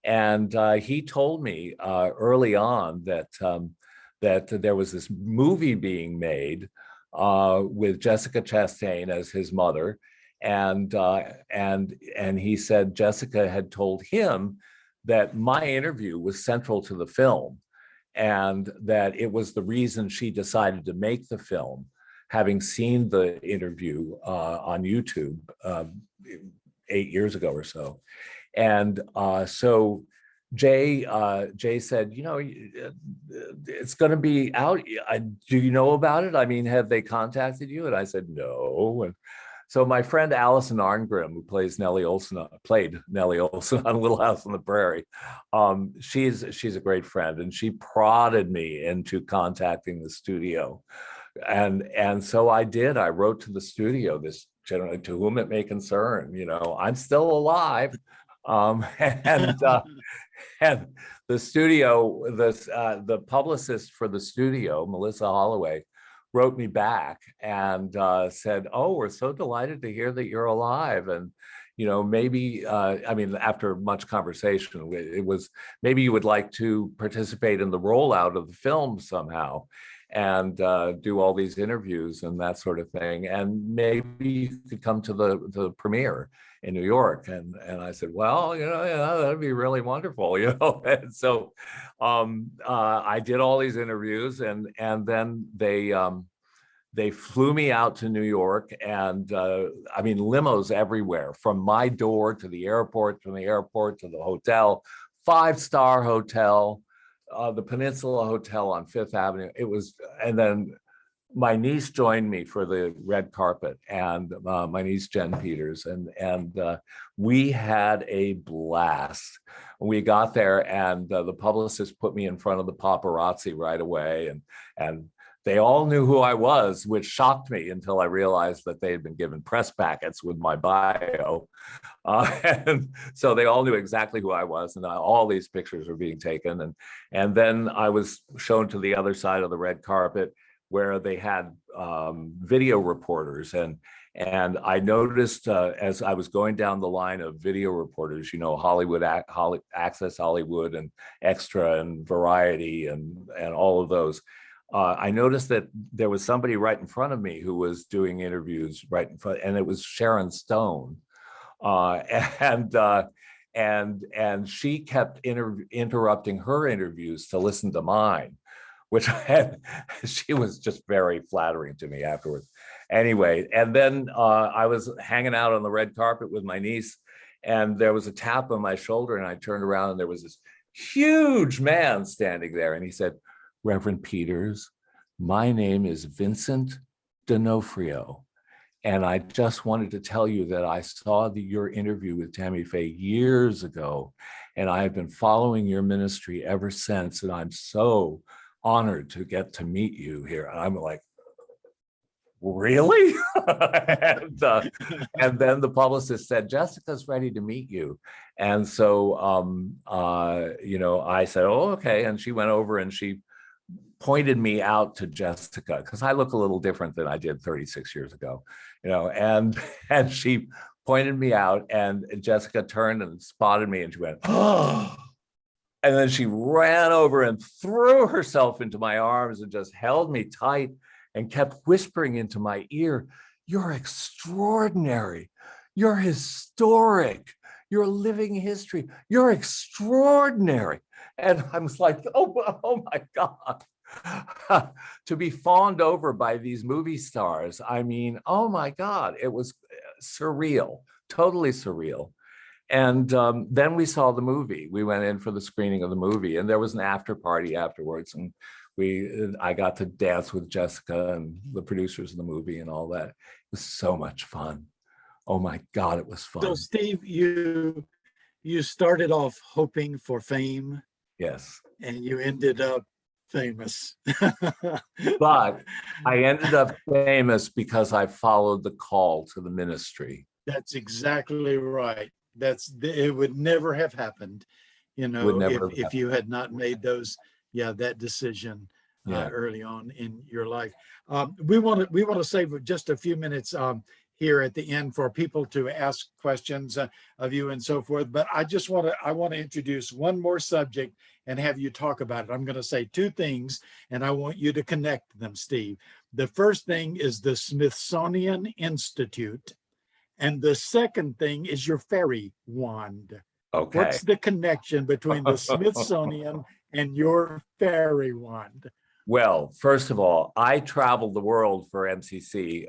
And he told me early on that there was this movie being made with Jessica Chastain as his mother. And he said Jessica had told him that my interview was central to the film, and that it was the reason she decided to make the film, having seen the interview on YouTube 8 years ago or so. And so Jay said, you know, it's going to be out. Do you know about it? I mean, have they contacted you? And I said, no. And so my friend Allison Arngrim, who played Nellie Olson on Little House on the Prairie, she's a great friend, and she prodded me into contacting the studio, and so I did. I wrote to the studio, this generally to whom it may concern. You know, I'm still alive, and the studio, the publicist for the studio, Melissa Holloway, wrote me back and said, oh, we're so delighted to hear that you're alive. And, you know, maybe, I mean, after much conversation, it was, maybe you would like to participate in the rollout of the film somehow and do all these interviews and that sort of thing. And maybe you could come to the premiere in New York. And I said, well, you know, yeah, that'd be really wonderful, you know. And so I did all these interviews, and then they flew me out to New York, and I mean, limos everywhere, from my door to the airport, from the airport to the hotel, 5-star hotel, the Peninsula Hotel on Fifth Avenue. It was, and then my niece joined me for the red carpet, and my niece Jen Pieters, and we had a blast. We got there, and the publicist put me in front of the paparazzi right away, and they all knew who I was, which shocked me until I realized that they had been given press packets with my bio. And so they all knew exactly who I was, and all these pictures were being taken. And then I was shown to the other side of the red carpet, where they had video reporters. And I noticed as I was going down the line of video reporters, you know, Hollywood, Access Hollywood, and Extra, and Variety, and all of those, I noticed that there was somebody right in front of me who was doing interviews right in front, and it was Sharon Stone. And she kept interrupting her interviews to listen to mine, which she was just very flattering to me afterwards. Anyway, and then I was hanging out on the red carpet with my niece, and there was a tap on my shoulder, and I turned around, and there was this huge man standing there, and he said, Reverend Pieters, my name is Vincent D'Onofrio, and I just wanted to tell you that I saw your interview with Tammy Faye years ago, and I have been following your ministry ever since, and I'm so honored to get to meet you here. And I'm like, really? And then the publicist said, Jessica's ready to meet you. And so, you know, I said, oh, okay. And she went over and she pointed me out to Jessica, because I look a little different than I did 36 years ago, you know, and she pointed me out, and Jessica turned and spotted me, and she went, oh. And then she ran over and threw herself into my arms and just held me tight and kept whispering into my ear, you're extraordinary. You're historic. You're living history. You're extraordinary. And I was like, oh my God. To be fawned over by these movie stars. I mean, oh my God, it was surreal, totally surreal. And then we saw the movie. We went in for the screening of the movie, and there was an after party afterwards, and I got to dance with Jessica and the producers of the movie and all that. It was so much fun. Oh my God, it was So fun. Steve, you started off hoping for fame Yes. and you ended up famous. But I ended up famous because I followed the call to the ministry. That's exactly right. It would never have happened, Would never have if happened. you had not made that decision Yeah. early on in your life. We want to save just a few minutes here at the end for people to ask questions of you and so forth. But I want to introduce one more subject and have you talk about it. I'm going to say two things, and I want you to connect them, Steve. The first thing is the Smithsonian Institute. And the second thing is your fairy wand. Okay. What's the connection between the Smithsonian and your fairy wand? Well, first of all, I traveled the world for MCC,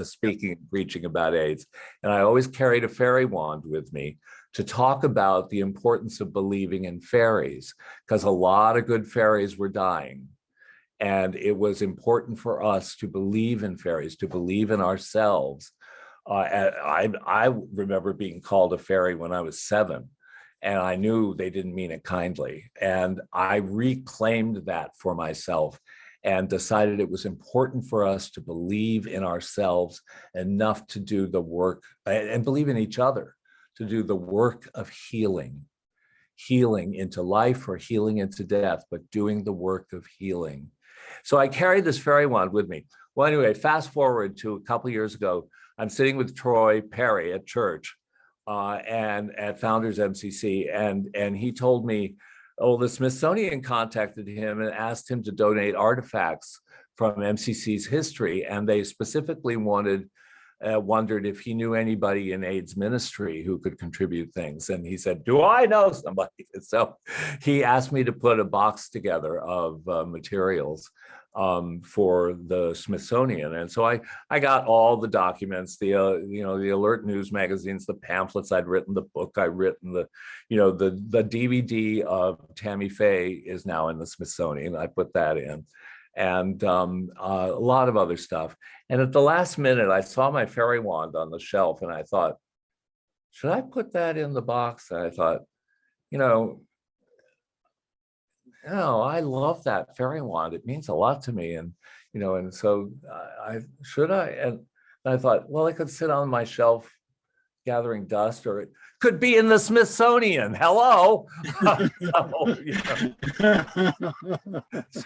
speaking, preaching about AIDS, and I always carried a fairy wand with me to talk about the importance of believing in fairies, because a lot of good fairies were dying. And it was important for us to believe in fairies, to believe in ourselves. I remember being called a fairy when I was 7. And I knew they didn't mean it kindly. And I reclaimed that for myself and decided it was important for us to believe in ourselves enough to do the work and believe in each other, to do the work of healing into life or healing into death, but doing the work of healing. So I carried this fairy wand with me. Well, anyway, fast forward to a couple of years ago, I'm sitting with Troy Perry at church, and at Founders MCC, and he told me, oh, the Smithsonian contacted him and asked him to donate artifacts from MCC's history, and they specifically wondered if he knew anybody in AIDS ministry who could contribute things. And he said, do I know somebody? And so he asked me to put a box together of materials for the Smithsonian. And so I got all the documents, the alert news magazines, the pamphlets I'd written, the book I'd written, the DVD of Tammy Faye is now in the Smithsonian. I put that in, and a lot of other stuff. And at the last minute, I saw my fairy wand on the shelf and I thought, should I put that in the box? And I thought, I love that fairy wand. It means a lot to me. And, and so should I? And I thought, well, it could sit on my shelf gathering dust, or it could be in the Smithsonian. Hello.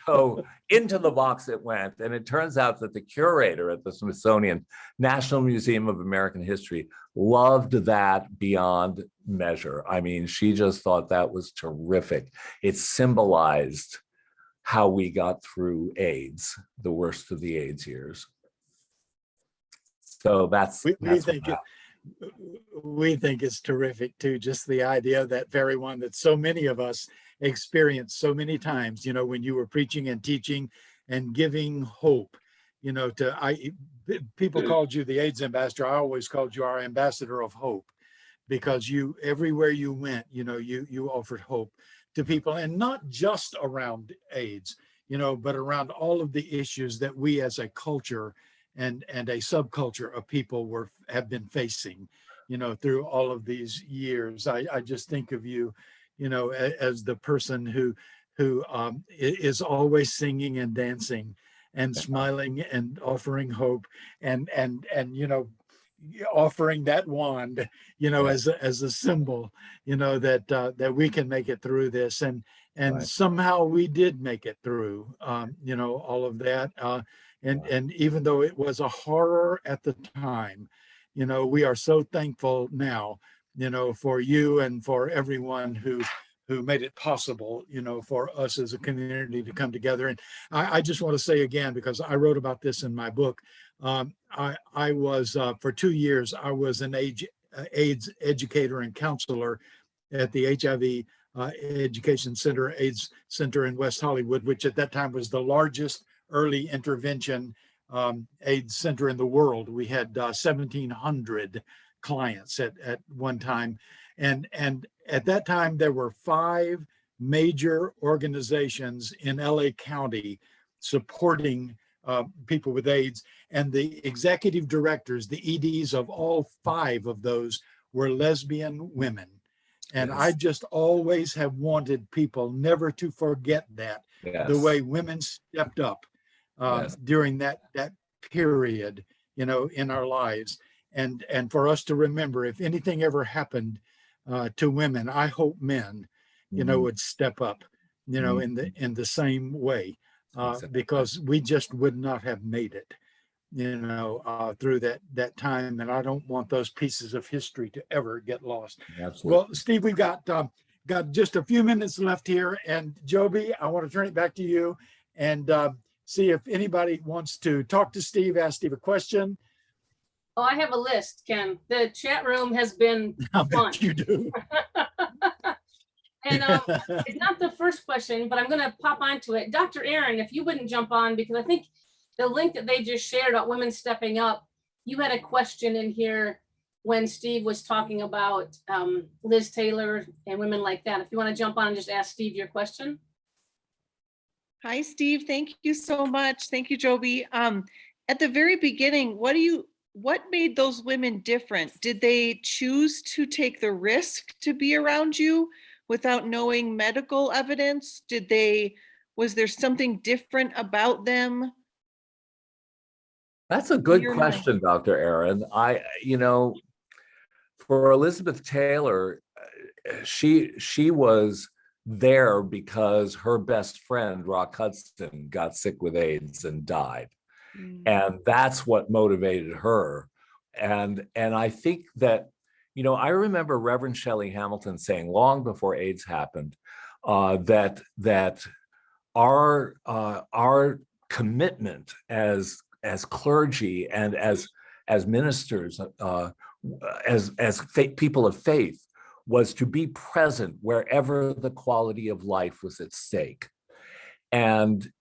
So into the box it went. And it turns out that the curator at the Smithsonian National Museum of American History loved that beyond measure. I mean, she just thought that was terrific. It symbolized how we got through AIDS, the worst of the AIDS years. So we think it's terrific too, just the idea of that fairy wand that so many of us experienced so many times, when you were preaching and teaching and giving hope, people called you the AIDS ambassador. I always called you our ambassador of hope, because everywhere you went, you offered hope to people, and not just around AIDS, but around all of the issues that we as a culture and a subculture of people have been facing, through all of these years. I just think of you, as the person who is always singing and dancing and smiling and offering hope and offering that wand, as a symbol, that we can make it through this. And Right. Somehow we did make it through, all of that. And even though it was a horror at the time, we are so thankful now, for you and for everyone who made it possible, for us as a community to come together. And I just want to say again, because I wrote about this in my book, I was, for 2 years, I was an AIDS educator and counselor at the HIV Education Center, AIDS Center in West Hollywood, which at that time was the largest early intervention AIDS center in the world. We had 1,700 clients at one time. And at that time, there were 5 major organizations in LA County supporting people with AIDS, and the executive directors, the EDs of all 5 of those were lesbian women. And Yes. I just always have wanted people never to forget that, Yes. the way women stepped up Yes. during that period, in our lives. And for us to remember, if anything ever happened to women, I hope men, Mhm. would step up, Mhm. in the same way, Exactly. because we just would not have made it, through that time. And I don't want those pieces of history to ever get lost. Absolutely. Well, Steve, we've got just a few minutes left here, and Joby, I want to turn it back to you and see if anybody wants to talk to Steve, ask Steve a question. Oh, I have a list, Ken. The chat room has been I fun. bet you do. And it's not the first question, but I'm going to pop onto it. Dr. Aaron, if you wouldn't jump on, because I think the link that they just shared about women stepping up, you had a question in here when Steve was talking about Liz Taylor and women like that. If you want to jump on and just ask Steve your question. Hi, Steve. Thank you so much. Thank you, Joby. At the very beginning, what made those women different? Did they choose to take the risk to be around you without knowing medical evidence? Was there something different about them? That's a good Your mind. question, Dr. Aaron. For Elizabeth Taylor, she was there because her best friend, Rock Hudson, got sick with AIDS and died. And that's what motivated her. And I think that, I remember Reverend Shelley Hamilton saying long before AIDS happened, that our commitment as clergy and as ministers, as people of faith, was to be present wherever the quality of life was at stake. And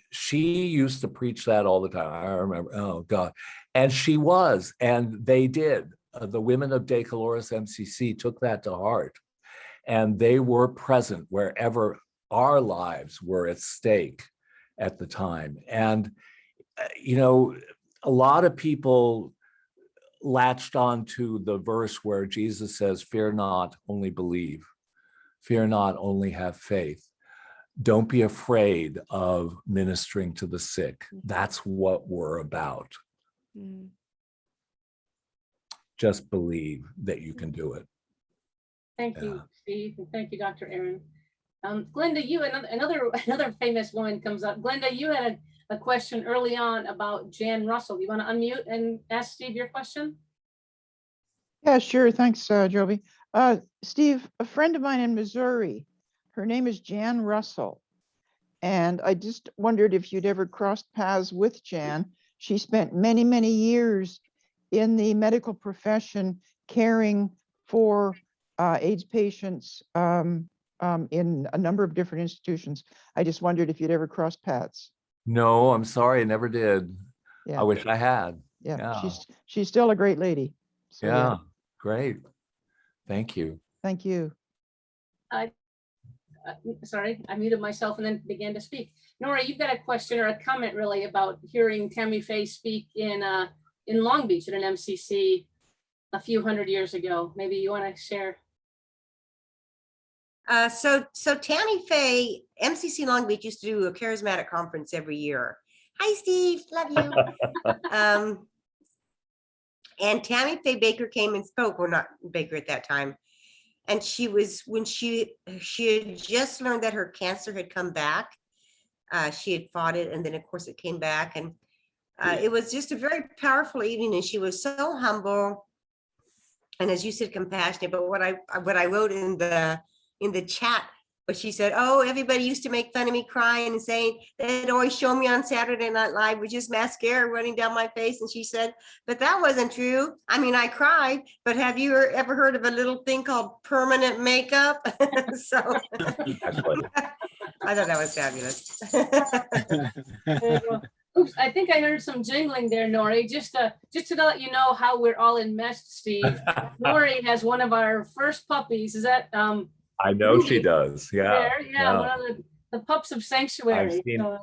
she used to preach that all the time. I remember, oh God. And she was, and they did. The women of De Colores MCC took that to heart. And they were present wherever our lives were at stake at the time. And, a lot of people latched on to the verse where Jesus says, "Fear not, only believe. Fear not, only have faith. Don't be afraid of ministering to the sick." That's what we're about. Just believe that you can do it. Thank you, Steve. And thank you, Dr. Aaron. Glenda, you, another famous woman comes up. Glenda, you had a question early on about Jan Russell. You want to unmute and ask Steve your question? Yeah, sure. Thanks, Joby. Steve, a friend of mine in Missouri, her name is Jan Russell. And I just wondered if you'd ever crossed paths with Jan. She spent many, many years in the medical profession caring for AIDS patients in a number of different institutions. I just wondered if you'd ever crossed paths. No, I'm sorry, I never did. Yeah. I wish I had. Yeah. She's still a great lady. So, yeah, great. Thank you. Thank you. Sorry, I muted myself and then began to speak. Nora, you've got a question or a comment really about hearing Tammy Faye speak in Long Beach at an MCC a few hundred years ago. Maybe you want to share. So Tammy Faye, MCC Long Beach used to do a charismatic conference every year. Hi, Steve, love you. And Tammy Faye Baker came and spoke, or not Baker at that time. And she was, when she had just learned that her cancer had come back, she had fought it, and then of course it came back. And it was just a very powerful evening, and she was so humble. And as you said, compassionate. But what I wrote in the chat, but she said, "Oh, everybody used to make fun of me crying and saying they'd always show me on Saturday Night Live with just mascara running down my face." And she said, "But that wasn't true. I mean, I cried, but have you ever heard of a little thing called permanent makeup?" So I thought that was fabulous. Oops, I think I heard some jingling there, Nori. Just to let you know how we're all enmeshed, Steve. Nori has one of our first puppies. Is that I know she Ruby does. Yeah. there. Yeah, one Yeah. of the pups of Sanctuary. So,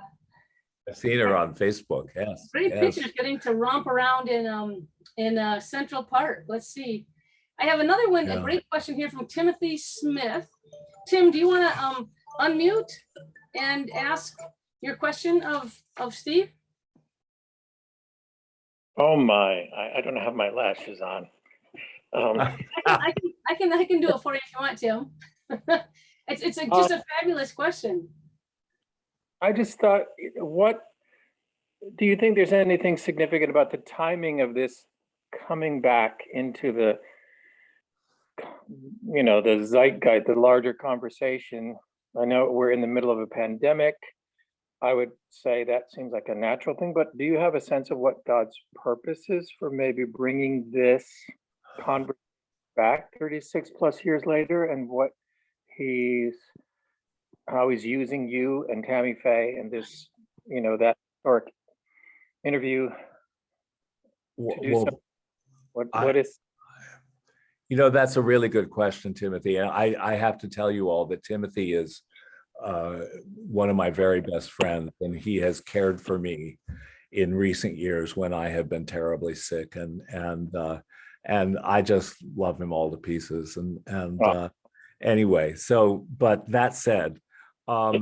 I've seen her on Facebook. Yes. great Yes. pictures getting to romp around in Central Park. Let's see. I have another one, a Yeah. great question here from Timothy Smith. Tim, do you want to unmute and ask your question of Steve? Oh my, I don't have my lashes on. I can do it for you if you want, Tim. It's just a fabulous question. I just thought, what do you think there's anything significant about the timing of this coming back into the, the zeitgeist, the larger conversation? I know we're in the middle of a pandemic. I would say that seems like a natural thing, but do you have a sense of what God's purpose is for maybe bringing this conversation back 36 plus years later, and how he's using you and Tammy Faye and this, that historic interview to do something? What is? That's a really good question, Timothy. And I have to tell you all that Timothy is one of my very best friends, and he has cared for me in recent years when I have been terribly sick, and I just love him all to pieces. Anyway, but that said, I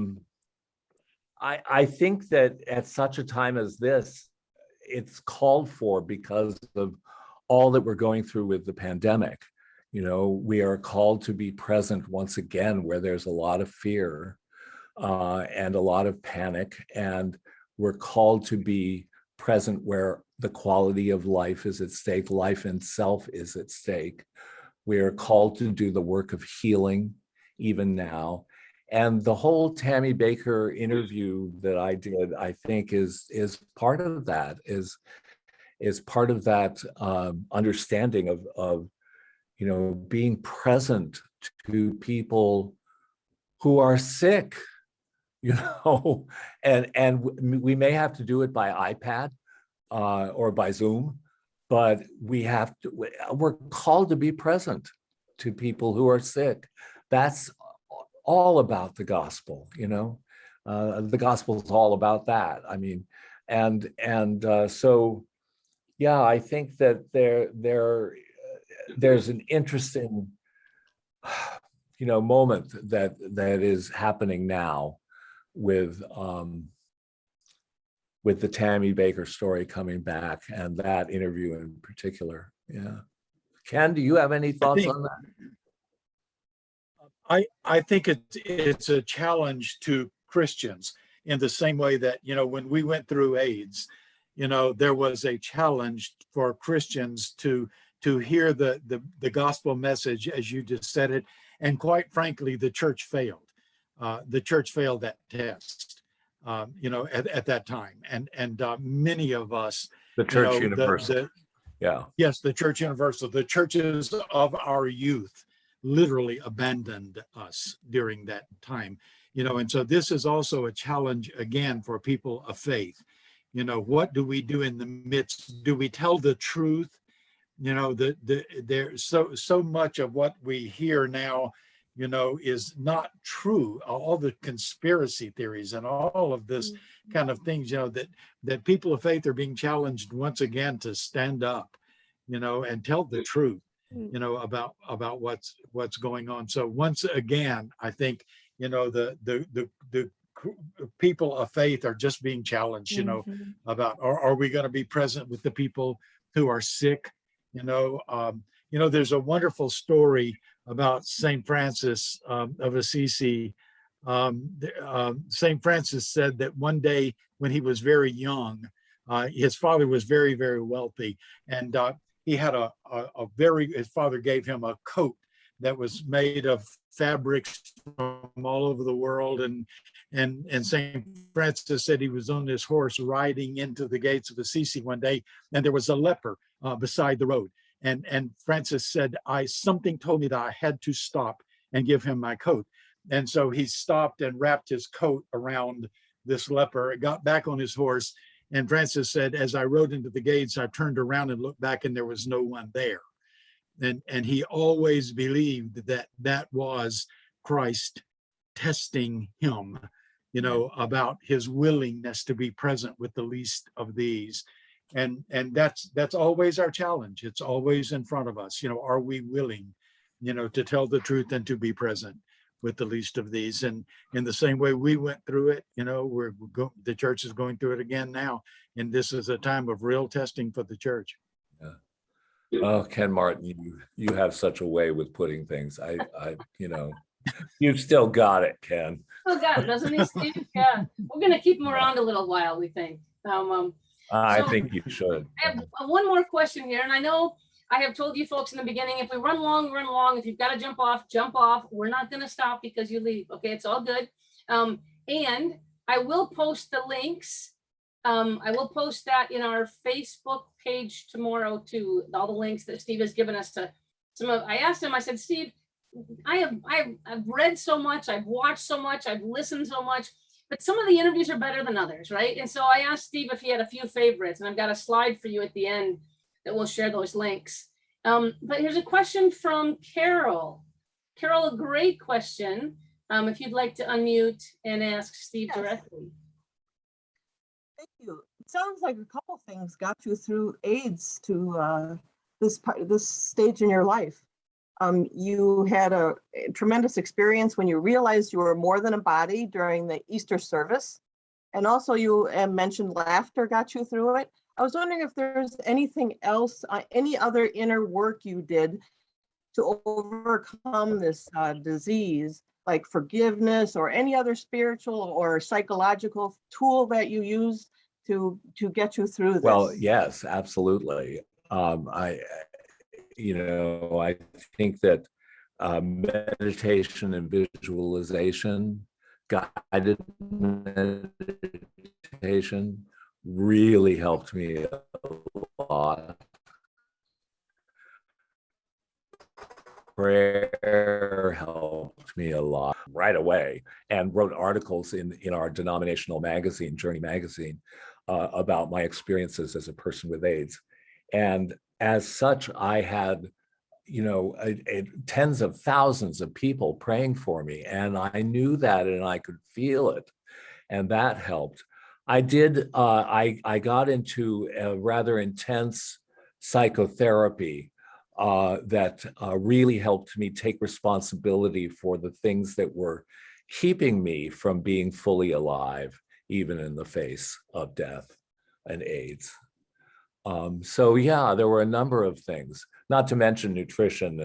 think that at such a time as this, it's called for because of all that we're going through with the pandemic. We are called to be present once again where there's a lot of fear and a lot of panic, and we're called to be present where the quality of life is at stake, life itself is at stake. We are called to do the work of healing even now. And the whole Tammy Baker interview that I did, I think is part of that, is part of that understanding of being present to people who are sick, and we may have to do it by iPad or by Zoom, but we're called to be present to people who are sick. That's all about the gospel, the gospel is all about that. I mean, so yeah, I think that there's an interesting moment that is happening now with the Tammy Baker story coming back, and that interview in particular. Yeah. Ken, do you have any thoughts on that? I think it's a challenge to Christians in the same way that, when we went through AIDS, there was a challenge for Christians to hear the gospel message, as you just said it. And quite frankly, the church failed. The church failed that test, at that time. And many of us, The church universal. Yeah. Yes, the church universal, the churches of our youth literally abandoned us during that time, and so this is also a challenge again for people of faith. What do we do in the midst? Do we tell the truth? There's so much of what we hear now, is not true. All the conspiracy theories and all of this kind of things, that people of faith are being challenged once again to stand up, and tell the truth, about what's going on. So once again, I think, the people of faith are just being challenged, about, are we going to be present with the people who are sick? There's a wonderful story about St. Francis of Assisi. St. Francis said that one day when he was very young, his father was very, very wealthy, and he had his father gave him a coat that was made of fabrics from all over the world. And St. Francis said he was on this horse riding into the gates of Assisi one day, and there was a leper beside the road. And Francis said, something told me that I had to stop and give him my coat. And so he stopped and wrapped his coat around this leper, got back on his horse. And Francis said, as I rode into the gates, I turned around and looked back, and there was no one there. And he always believed that was Christ testing him, about his willingness to be present with the least of these. And that's always our challenge. It's always in front of us. Are we willing, to tell the truth and to be present with the least of these? And in the same way we went through it, the church is going through it again now. And this is a time of real testing for the church. Yeah. Oh, Ken Martin, you have such a way with putting things. You've still got it, Ken. Still got it, doesn't he, Steve? Yeah. We're gonna keep him around a little while, we think. I So- think you should. I have one more question here, and I know I have told you folks in the beginning, if we run long, run long. If you've got to jump off, jump off. We're not going to stop because you leave. Okay, it's all good. And I will post the links. I will post that in our Facebook page tomorrow too. All the links that Steve has given us to some of. I asked him. I said, Steve, I've read so much. I've watched so much. I've listened so much. But some of the interviews are better than others, right? And so I asked Steve if he had a few favorites, and I've got a slide for you at the end that will share those links. But here's a question from Carol. Carol, a great question. If you'd like to unmute and ask Steve directly. Thank you. It sounds like a couple things got you through AIDS to this stage in your life. You had a tremendous experience when you realized you were more than a body during the Easter service. And also you mentioned laughter got you through it. I was wondering if there's anything else, any other inner work you did to overcome this disease, like forgiveness or any other spiritual or psychological tool that you use to get you through this? Well, yes, absolutely. I think that meditation and visualization, guided meditation, really helped me a lot. Prayer helped me a lot right away, and wrote articles in our denominational magazine, Journey Magazine, about my experiences as a person with AIDS. And as such, I had, tens of thousands of people praying for me, and I knew that, and I could feel it, and that helped. I got into a rather intense psychotherapy that really helped me take responsibility for the things that were keeping me from being fully alive, even in the face of death and AIDS. So yeah, there were a number of things, not to mention nutrition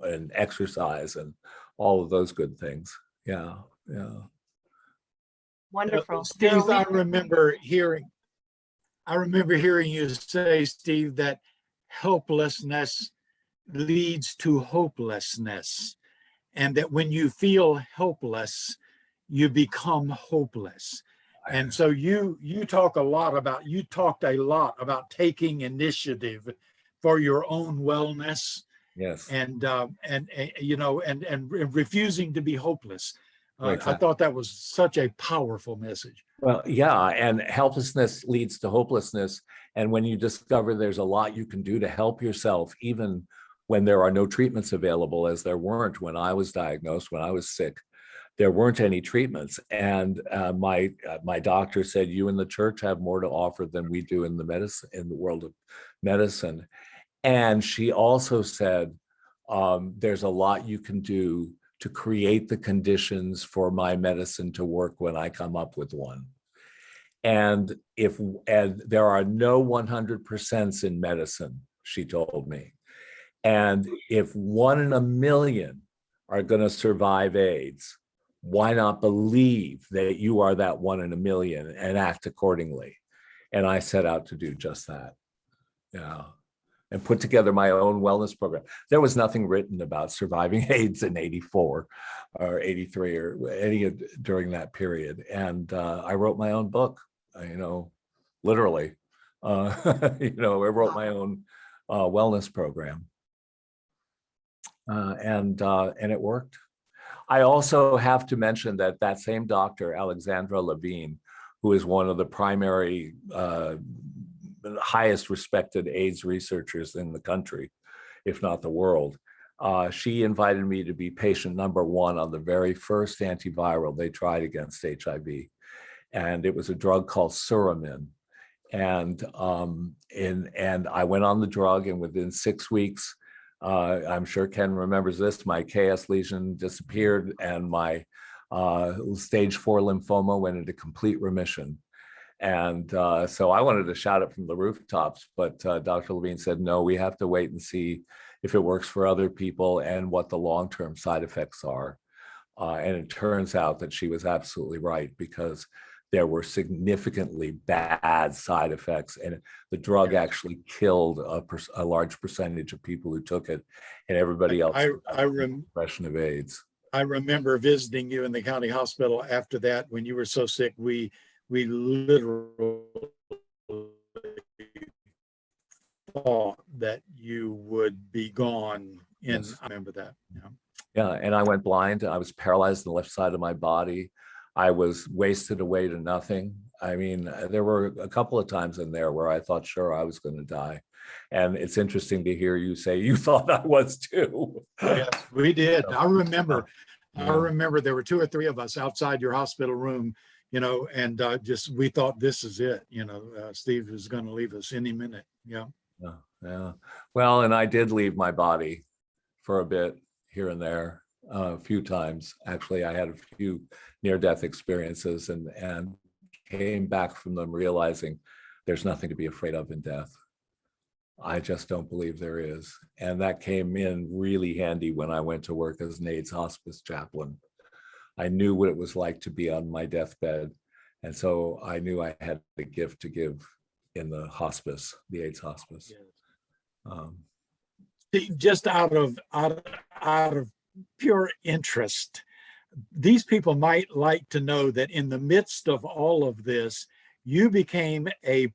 and exercise and all of those good things. Yeah. Wonderful. Steve, I remember hearing you say, Steve, that helplessness leads to hopelessness, and that when you feel helpless, you become hopeless. And so you talked a lot about taking initiative for your own wellness. Yes. And refusing to be hopeless. Exactly. I thought that was such a powerful message. Well, yeah, and helplessness leads to hopelessness. And when you discover there's a lot you can do to help yourself, even when there are no treatments available, as there weren't when I was diagnosed, when I was sick, there weren't any treatments. And my doctor said, you in the church have more to offer than we do in the world of medicine. And she also said, there's a lot you can do to create the conditions for my medicine to work when I come up with one. And there are no 100% in medicine, she told me. And if 1 in a million are going to survive AIDS, why not believe that you are that 1 in a million and act accordingly? And I set out to do just that. Yeah. And put together my own wellness program. There was nothing written about surviving AIDS in 84 or 83 or any during that period. And I wrote my own book, literally. I wrote my own wellness program. And it worked. I also have to mention that same doctor, Alexandra Levine, who is one of the primary highest respected AIDS researchers in the country, if not the world. she invited me to be patient number 1 on the very first antiviral they tried against HIV. And it was a drug called Suramin. And I went on the drug, and within 6 weeks, I'm sure Ken remembers this, my KS lesion disappeared, and my stage 4 lymphoma went into complete remission. And so I wanted to shout it from the rooftops, but Dr. Levine said, no, we have to wait and see if it works for other people and what the long-term side effects are. And it turns out that she was absolutely right, because there were significantly bad side effects, and the drug actually killed a large percentage of people who took it, and everybody else progression of AIDS. I remember visiting you in the county hospital after that when you were so sick. We literally thought that you would be gone. And Yes. I remember that. Yeah. Yeah, and I went blind. I was paralyzed on the left side of my body. I was wasted away to nothing. I mean, there were a couple of times in there where I thought, sure, I was going to die. And it's interesting to hear you say you thought I was too. Yes, we did. I remember Yeah. there were 2 or 3 of us outside your hospital room, and just, we thought this is it, Steve is going to leave us any minute. Yeah. Yeah. Well, and I did leave my body for a bit here and there, a few times. Actually, I had a few near-death experiences and came back from them realizing there's nothing to be afraid of in death. I just don't believe there is. And that came in really handy when I went to work as an AIDS hospice chaplain. I knew what it was like to be on my deathbed. And so I knew I had a gift to give in the hospice, the AIDS hospice. Just out of pure interest, these people might like to know that in the midst of all of this, you became an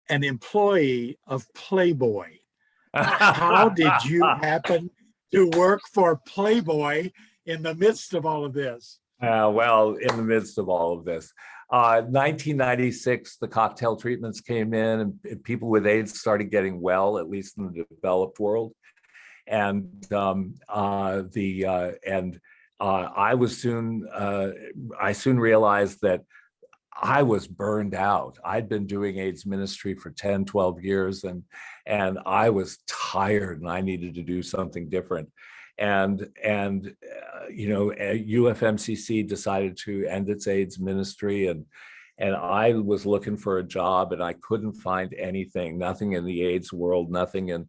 employee of Playboy. How did you happen to work for Playboy in the midst of all of this? Well, in the midst of all of this, 1996, the cocktail treatments came in, and people with AIDS started getting well, at least in the developed world. And I soon realized that I was burned out. I'd been doing AIDS ministry for 10, 12 years, and I was tired, and I needed to do something different. And UFMCC decided to end its AIDS ministry, and I was looking for a job, and I couldn't find anything, nothing in the AIDS world, nothing in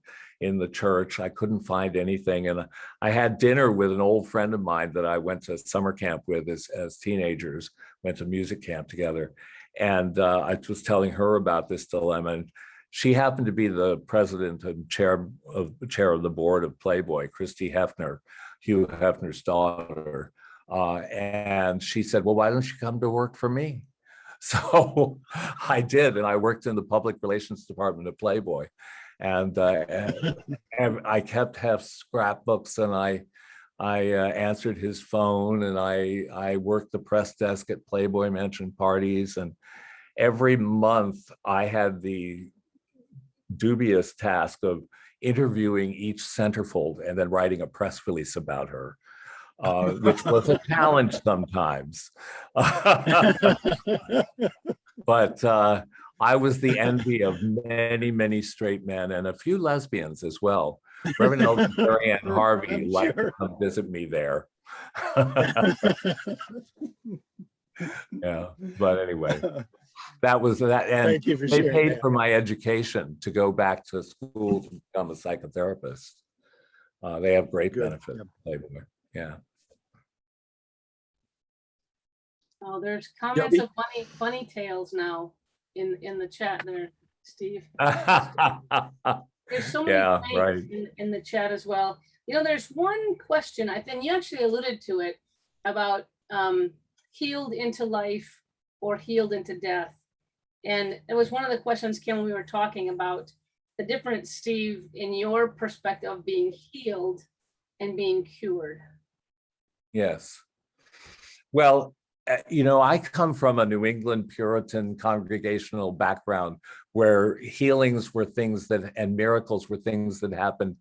the church. I couldn't find anything. And I had dinner with an old friend of mine that I went to summer camp with as teenagers, went to music camp together. And I was telling her about this dilemma. And she happened to be the president and chair of the board of Playboy, Christy Hefner, Hugh Hefner's daughter. And she said, well, why don't you come to work for me? So I did. And I worked in the public relations department of Playboy. And I kept scrapbooks, and I answered his phone, and I worked the press desk at Playboy Mansion parties. And every month I had the dubious task of interviewing each centerfold and then writing a press release about her, which was a challenge sometimes. But I was the envy of many, many straight men and a few lesbians as well. Reverend Elder Mary Ann Harvey liked to come visit me there. Yeah, but anyway, that was that. And Thank you for they sharing paid that. for my education to go back to school to become a psychotherapist. They have great Good. benefits. Playboy. Yeah. Oh, there's comments of funny tales now in the chat there, Steve. There's so many Yeah, things right. in the chat as well. There's one question, I think you actually alluded to it, about healed into life or healed into death. And it was one of the questions, Kim, we were talking about the difference, Steve, in your perspective of being healed and being cured. Yes. Well, I come from a New England Puritan congregational background where healings were things and miracles were things that happened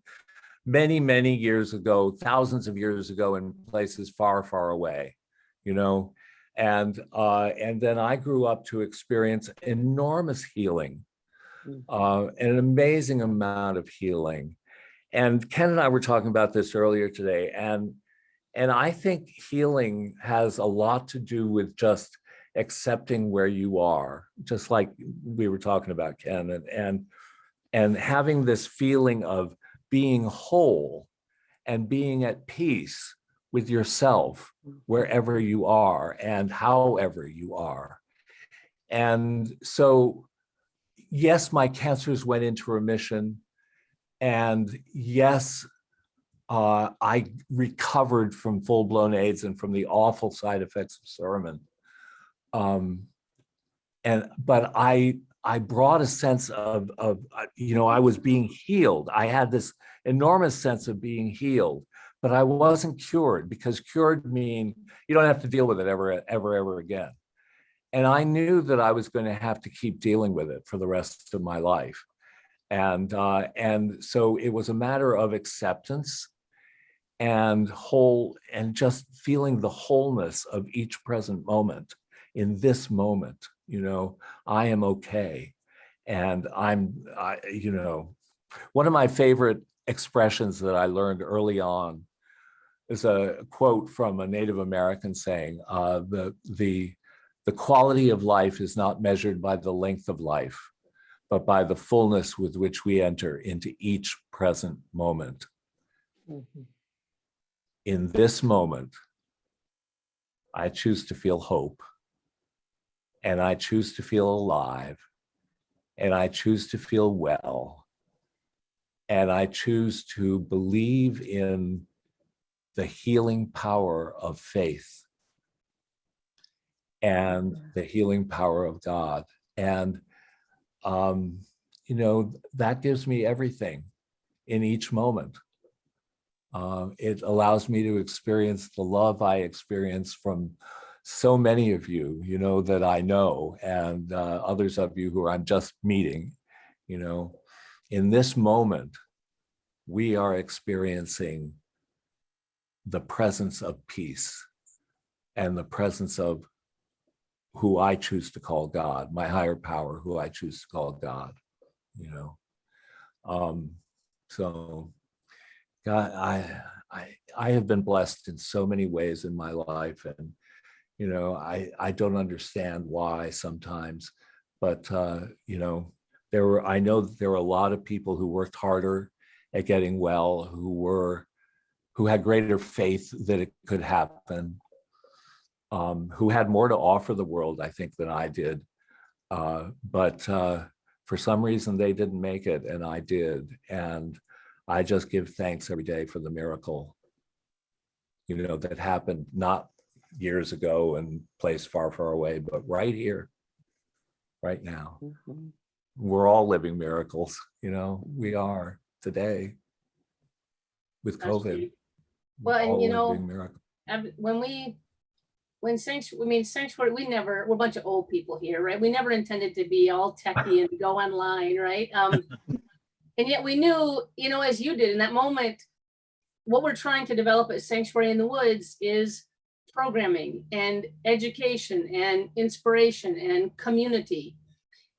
many, many years ago, thousands of years ago in places far, far away, you know. And then I grew up to experience enormous healing, an amazing amount of healing. And Ken and I were talking about this earlier today, and I think healing has a lot to do with just accepting where you are, just like we were talking about, Ken, and having this feeling of being whole and being at peace with yourself wherever you are and however you are. And so, yes, my cancers went into remission, and yes, I recovered from full-blown AIDS and from the awful side effects of Sermon. But I brought a sense of, you know, I was being healed. I had this enormous sense of being healed, but I wasn't cured, because cured mean you don't have to deal with it ever again. And I knew that I was going to have to keep dealing with it for the rest of my life. And so it was a matter of acceptance and just feeling the wholeness of each present moment. In this moment, you know, I am okay. And you know, one of my favorite expressions that I learned early on is a quote from a Native American saying, the quality of life is not measured by the length of life, but by the fullness with which we enter into each present moment. In this moment, I choose to feel hope, and I choose to feel alive, and I choose to feel well, and I choose to believe in the healing power of faith and the healing power of God. And, you know, that gives me everything in each moment. It allows me to experience the love I experience from so many of you, you know, that I know, and others of you who I'm just meeting. You know, in this moment, we are experiencing the presence of peace and the presence of who I choose to call God, my higher power, who I choose to call God, you know. So God, I have been blessed in so many ways in my life, and you know, I don't understand why sometimes, but you know, I know that there were a lot of people who worked harder at getting well, who had greater faith that it could happen, who had more to offer the world, I think, than I did. But for some reason they didn't make it, and I did. And I just give thanks every day for the miracle, you know, that happened not years ago and place far, far away, but right here, right now. We're all living miracles, you know, we are today with COVID. Well, and you know, miracle. when Sanctuary, we're a bunch of old people here, right? We never intended to be all techie and go online, right? And yet we knew, you know, as you did in that moment, what we're trying to develop at Sanctuary in the Woods is programming and education and inspiration and community.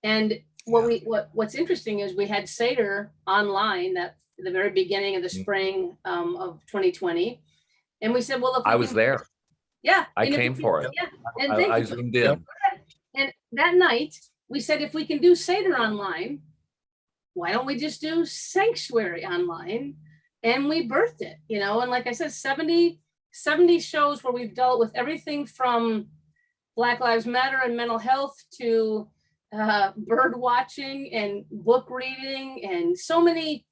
And what's interesting is we had Seder online at the very beginning of the spring of 2020. And we said, well, if I was there. Yeah. I came for it. Yeah. And I zoomed in. And that night we said, if we can do Seder online, why don't we just do Sanctuary online? And we birthed it, you know, and like I said, 70 shows where we've dealt with everything from Black Lives Matter and mental health to bird watching and book reading, and so many.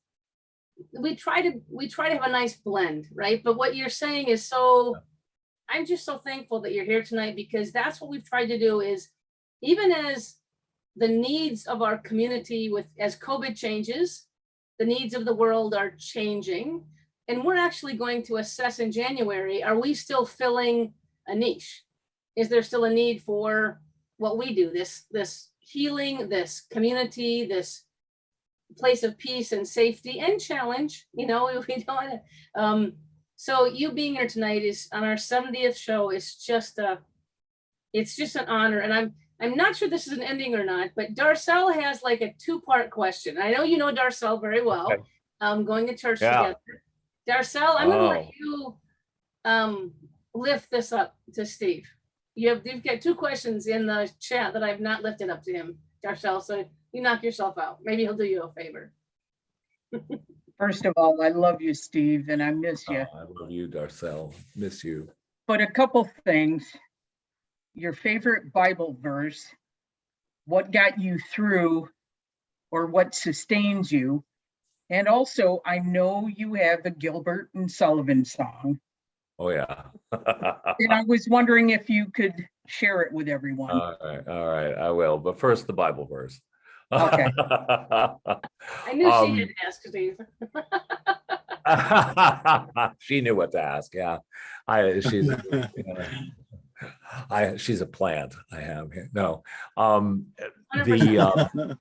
We try to have a nice blend, right? But what you're saying is I'm just so thankful that you're here tonight, because that's what we've tried to do, is even as the needs of our community as COVID changes, the needs of the world are changing, and we're actually going to assess in January, are we still filling a niche? Is there still a need for what we do, this healing, this community, this place of peace and safety and challenge. You know, we don't want to. So you being here tonight is on our 70th show is just it's just an honor. And I'm not sure this is an ending or not, but Darcel has like a 2-part question. I know you know Darcel very well. Okay. Going to church Yeah. together. Darcel, I'm gonna let Oh. you lift this up to Steve. You've got 2 questions in the chat that I've not lifted up to him, Darcel. So you knock yourself out. Maybe he'll do you a favor. First of all, I love you, Steve, and I miss you. I love you, Darcel. Miss you. But a couple things. Your favorite Bible verse, what got you through or what sustains you. And also, I know you have a Gilbert and Sullivan song. Oh, yeah. And I was wondering if you could share it with everyone. All right, I will. But first, the Bible verse. Okay. I knew she had to ask Steve. She knew what to ask. Yeah, she's a plant. I have here. No, 100%.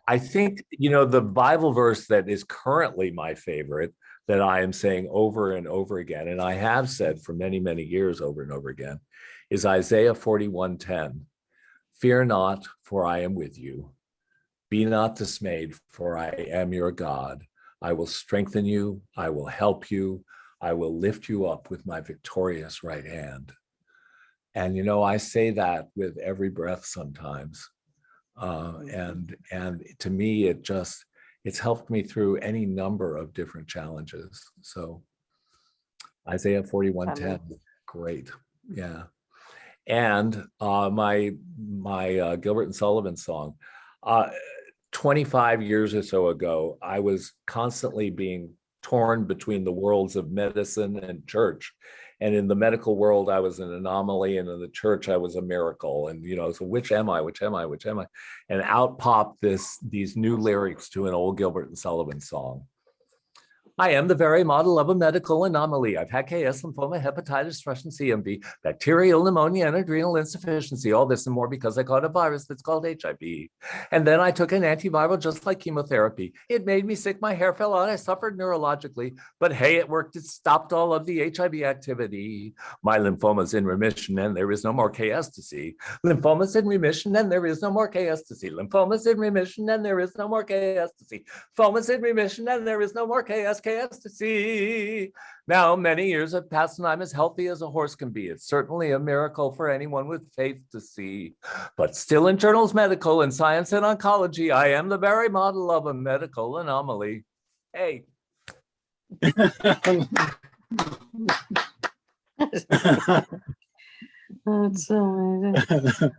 I think the Bible verse that is currently my favorite that I am saying over and over again, and I have said for many, many years over and over again, is Isaiah 41:10. Fear not, for I am with you. Be not dismayed, for I am your God. I will strengthen you. I will help you. I will lift you up with my victorious right hand. And I say that with every breath sometimes. And to me, it's helped me through any number of different challenges. So Isaiah 41:10, great. Yeah. And my Gilbert and Sullivan song, 25 years or so ago, I was constantly being torn between the worlds of medicine and church. And in the medical world, I was an anomaly, and in the church, I was a miracle. And so which am I? Which am I? Which am I? And out popped these new lyrics to an old Gilbert and Sullivan song. I am the very model of a medical anomaly. I've had KS, lymphoma, hepatitis, Russian CMV, bacterial pneumonia, and adrenal insufficiency. All this and more because I caught a virus that's called HIV. And then I took an antiviral just like chemotherapy. It made me sick. My hair fell out. I suffered neurologically. But hey, it worked. It stopped all of the HIV activity. My lymphoma's in remission and there is no more KS to see. Lymphoma's in remission and there is no more KS to see. Lymphoma's in remission and there is no more KS to see. Lymphoma's in remission and there is no more KS to see. Now, many years have passed and I'm as healthy as a horse can be. It's certainly a miracle for anyone with faith to see. But still in journals medical and science and oncology, I am the very model of a medical anomaly. Hey. That's so amazing.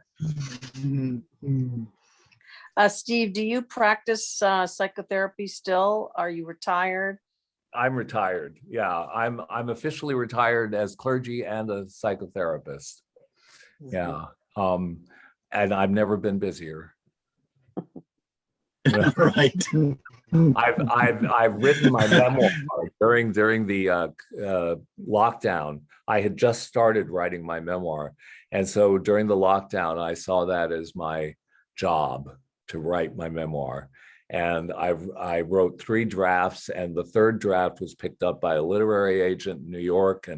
Steve, do you practice psychotherapy still? Are you retired? I'm retired. Yeah, I'm officially retired as clergy and a psychotherapist. Yeah, and I've never been busier. Right. I've written my memoir during the lockdown. I had just started writing my memoir, and so during the lockdown, I saw that as my job to write my memoir. And I wrote 3 drafts, and the 3rd draft was picked up by a literary agent in New York,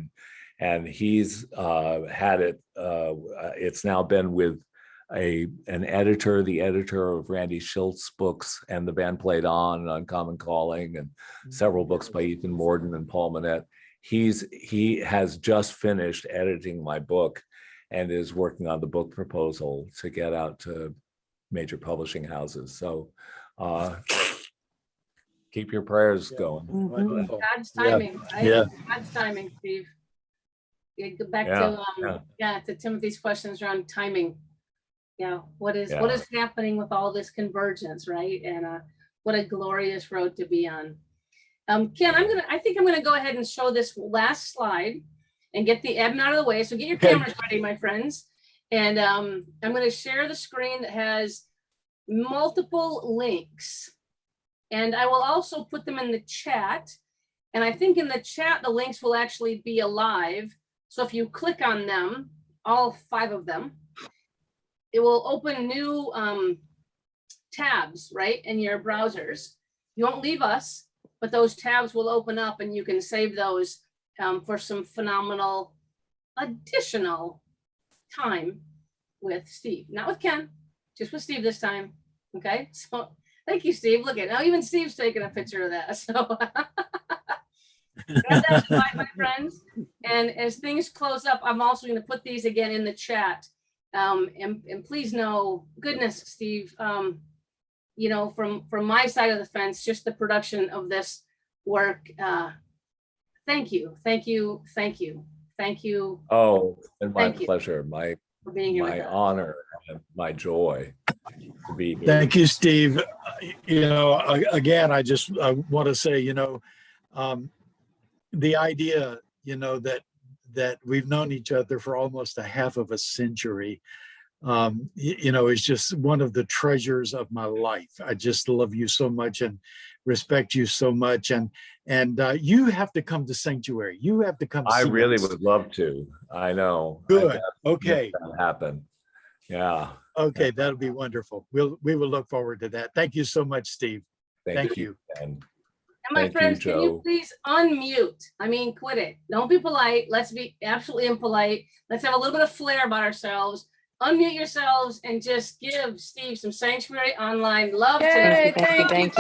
and he's had it. It's now been with an editor, the editor of Randy Schilt's books, and The Band Played On, and Uncommon Calling, and several books by Ethan Morden and Paul Manette. He has just finished editing my book, and is working on the book proposal to get out to major publishing houses. So keep your prayers going. Wonderful. God's timing, right? Yeah. God's timing, Steve. Yeah, go back to Timothy's questions around timing. Yeah, what is happening with all this convergence, right? And what a glorious road to be on. Ken, I think I'm gonna go ahead and show this last slide and get the admin out of the way. So get your cameras ready, my friends. And I'm gonna share the screen that has multiple links. And I will also put them in the chat. And I think in the chat, the links will actually be alive. So if you click on them, all 5 of them, it will open new tabs, right, in your browsers. You won't leave us, but those tabs will open up and you can save those for some phenomenal additional time with Steve, not with Ken, just with Steve this time. Okay, so thank you, Steve. Look at now, even Steve's taking a picture of that. So that's fine, my friends. And as things close up, I'm also going to put these again in the chat. And please know, goodness, Steve, you know, from my side of the fence, just the production of this work. Thank you, thank you, thank you, thank you Oh, and my Thank you. pleasure, my for being here with my us. honor and my joy to be here. Thank you, Steve. You know, again, I want to say, you know, the idea, you know, that we've known each other for almost a half of a century, you know, is just one of the treasures of my life. I just love you so much and respect you so much. And you have to come to Sanctuary. You have to come I see really us. would love to. I know. Good. Make Okay. that happen. Yeah. Okay. That'll be wonderful. We will look forward to that. Thank you so much, Steve. Thank you. And And my Thank you, friends, can you Joe. please unmute? I mean, quit it. Don't be polite. Let's be absolutely impolite. Let's have a little bit of flair about ourselves. Unmute yourselves and just give Steve some Sanctuary Online love today. Thank you. Thank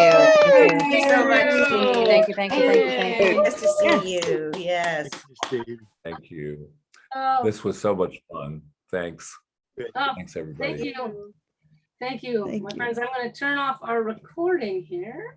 you so much, Steve. Thank you, thank you, thank you, thank you. Nice to see you. Yes. Thank you, Steve. Thank you. Oh, This was so much fun. Thanks. oh, Thanks, thank everybody. you. Thank you, Thank my you. friends. I'm going to turn off our recording here.